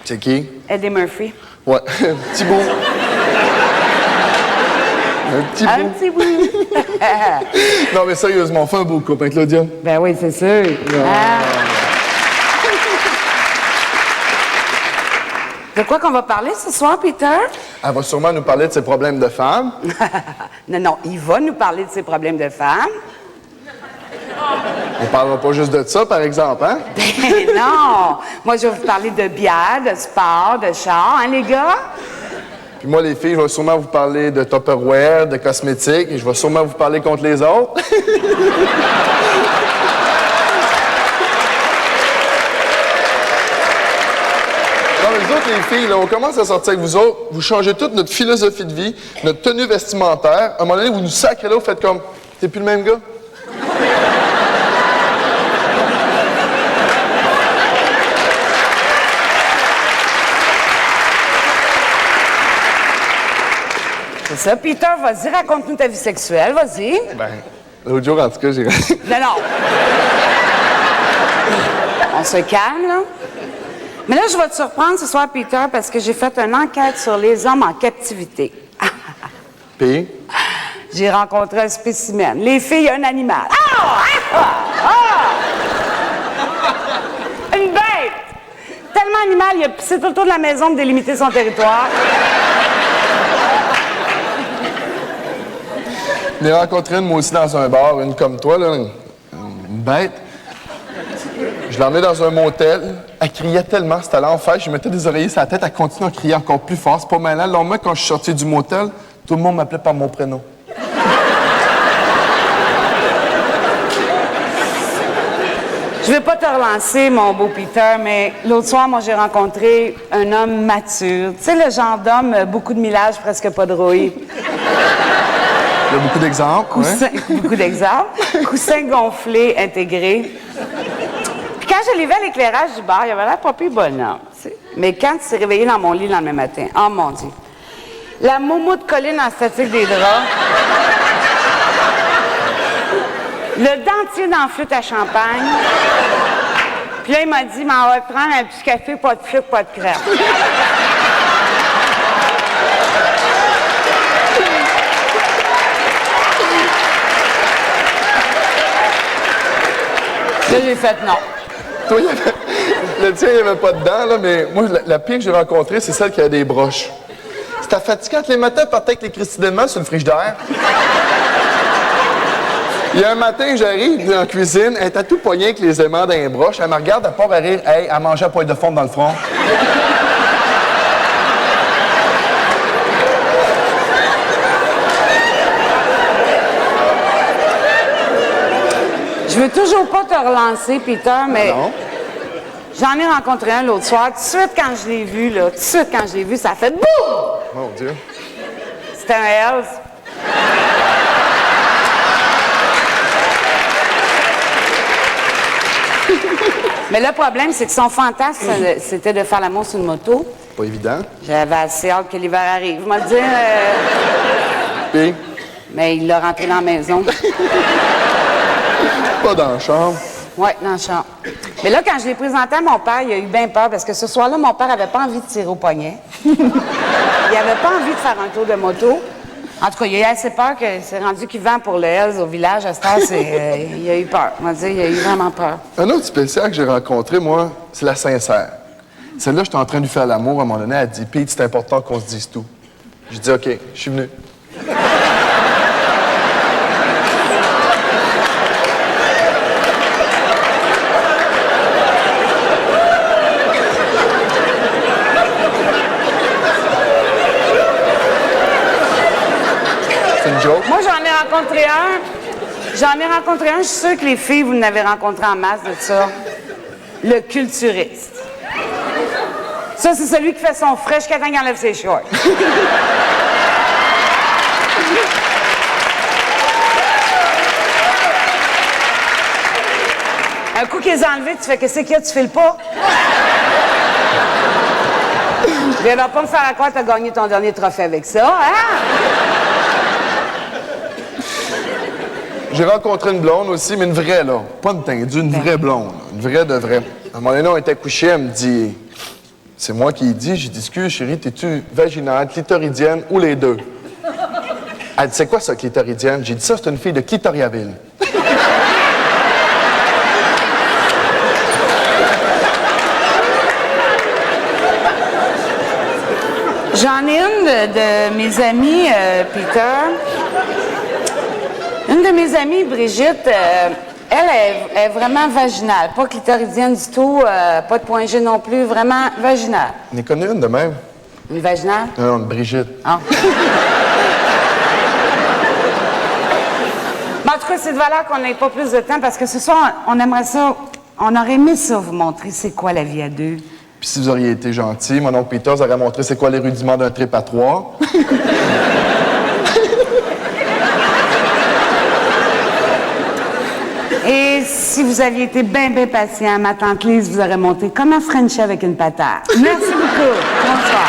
C'est qui? Eddie Murphy. Ouais, un petit bout. Un petit bout. Non, mais sérieusement, fais un beau couple, hein, Claudia? Ben oui, c'est sûr. De quoi qu'on va parler ce soir, Peter? Elle va sûrement nous parler de ses problèmes de femme. Non, il va nous parler de ses problèmes de femme. On parlera pas juste de ça, par exemple, hein? Ben non! Moi, je vais vous parler de bière, de sport, de char, hein, les gars? Puis moi, les filles, je vais sûrement vous parler de Tupperware, de cosmétiques, et je vais sûrement vous parler contre les autres. Non, mais les autres, les filles, là, on commence à sortir avec vous autres, vous changez toute notre philosophie de vie, notre tenue vestimentaire. À un moment donné, vous nous sacrez là, vous faites comme, t'es plus le même gars? C'est ça, Peter, vas-y, raconte-nous ta vie sexuelle, vas-y. Ben, l'autre jour, en tout cas, j'ai... Non. On se calme, là. Mais là, je vais te surprendre ce soir, Peter, parce que j'ai fait une enquête sur les hommes en captivité. Puis? J'ai rencontré un spécimen. Les filles, un animal. Une bête! Tellement animal, il a pissé tout le tour de la maison pour délimiter son territoire. Je l'ai rencontré une, moi aussi, dans un bar, une comme toi, là, une bête. Je l'ai emmenée dans un motel. Elle criait tellement, c'était l'enfer. Je lui mettais des oreillers sur la tête, elle continuait à crier encore plus fort. C'est pas malin. Le lendemain, quand je suis sorti du motel, tout le monde m'appelait par mon prénom. Je vais pas te relancer, mon beau Peter, mais l'autre soir, moi, j'ai rencontré un homme mature. Tu sais, le genre d'homme, beaucoup de millage, presque pas de rouille. Il y a beaucoup d'exemples. Beaucoup d'exemples. Coussin gonflé, intégré. Puis quand je l'ai vu à l'éclairage du bar, il avait l'air pas plus bonhomme. Tu sais. Mais quand il s'est réveillé dans mon lit le lendemain matin, oh mon Dieu. La moumoute colline en statique des draps. Le dentier dans la flûte à champagne. Puis là, il m'a dit, on va prendre un petit café, pas de sucre, pas de crème. Là, j'ai fait non. Toi, le tien, il n'y avait pas de dents, là, mais moi, la pire que j'ai rencontrée, c'est celle qui a des broches. C'était fatigant. Les matins, elle partait avec les cristallements sur le frigidaire. Il y a un matin, j'arrive dans la cuisine, elle était tout poignée avec les aimants dans les broches. Elle me regarde, elle part à rire. Hey, elle mangeait un poil de fonte dans le front. Je veux toujours pas te relancer, Peter, mais j'en ai rencontré un l'autre soir. Tout de suite, quand je l'ai vu, ça a fait boum! Mon Dieu. C'était un Hells. Mais le problème, c'est que son fantasme, c'était de faire l'amour sur une moto. Pas évident. J'avais assez hâte que l'hiver arrive. Je vais te dire... Puis? Mais il l'a rentré dans la maison. Pas dans la chambre. Oui, dans la chambre. Mais là, quand je l'ai présenté à mon père, il a eu bien peur parce que ce soir-là, mon père avait pas envie de tirer au poignet. Il avait pas envie de faire un tour de moto. En tout cas, il a eu assez peur que c'est rendu qu'il vend pour le Hells au village. À cette heure, il a eu peur. On va dire, il a eu vraiment peur. Un autre spécial que j'ai rencontré, moi, c'est la sincère. Celle-là, j'étais en train de lui faire l'amour. À un moment donné, elle dit « Pete, c'est important qu'on se dise tout. » Je dis « OK, je suis venu. » c'est une joke. Moi, j'en ai rencontré un. Je suis sûre que les filles, vous n'avez rencontré en masse de ça. Le culturiste. Ça, c'est celui qui fait son frais jusqu'à temps qu'il enlève ses shorts. Un coup qu'ils les ont enlevés, tu fais qu'est-ce qu'il y a, tu files pas? Viens pas me faire à quoi t'as gagné ton dernier trophée avec ça, hein? J'ai rencontré une blonde aussi, mais une vraie, là. Pas une teindue, une vraie blonde. Une vraie de vraie. À un moment donné, on était couchés, elle me dit... C'est moi qui ai dit, j'ai dit, excuse, chérie, t'es-tu vaginale, clitoridienne ou les deux? Elle dit, c'est quoi ça, clitoridienne? J'ai dit, ça, c'est une fille de Clitoriaville. J'en ai une de mes amies, Peter. Une de mes amies, Brigitte, elle est vraiment vaginale. Pas clitoridienne du tout, pas de point G non plus, vraiment vaginale. On en connaît une de même. Une vaginale? Non, une Brigitte. Ah. Mais en tout cas, c'est de valeur qu'on n'ait pas plus de temps parce que ce soir, on aimerait ça, on aurait aimé ça vous montrer c'est quoi la vie à deux. Puis si vous auriez été gentil, mon oncle Peter vous aurait montré c'est quoi les rudiments d'un trépatoire. Et si vous aviez été bien patient, ma tante Lise vous aurait montré comment Frencher avec une patate. Merci beaucoup. Bonsoir.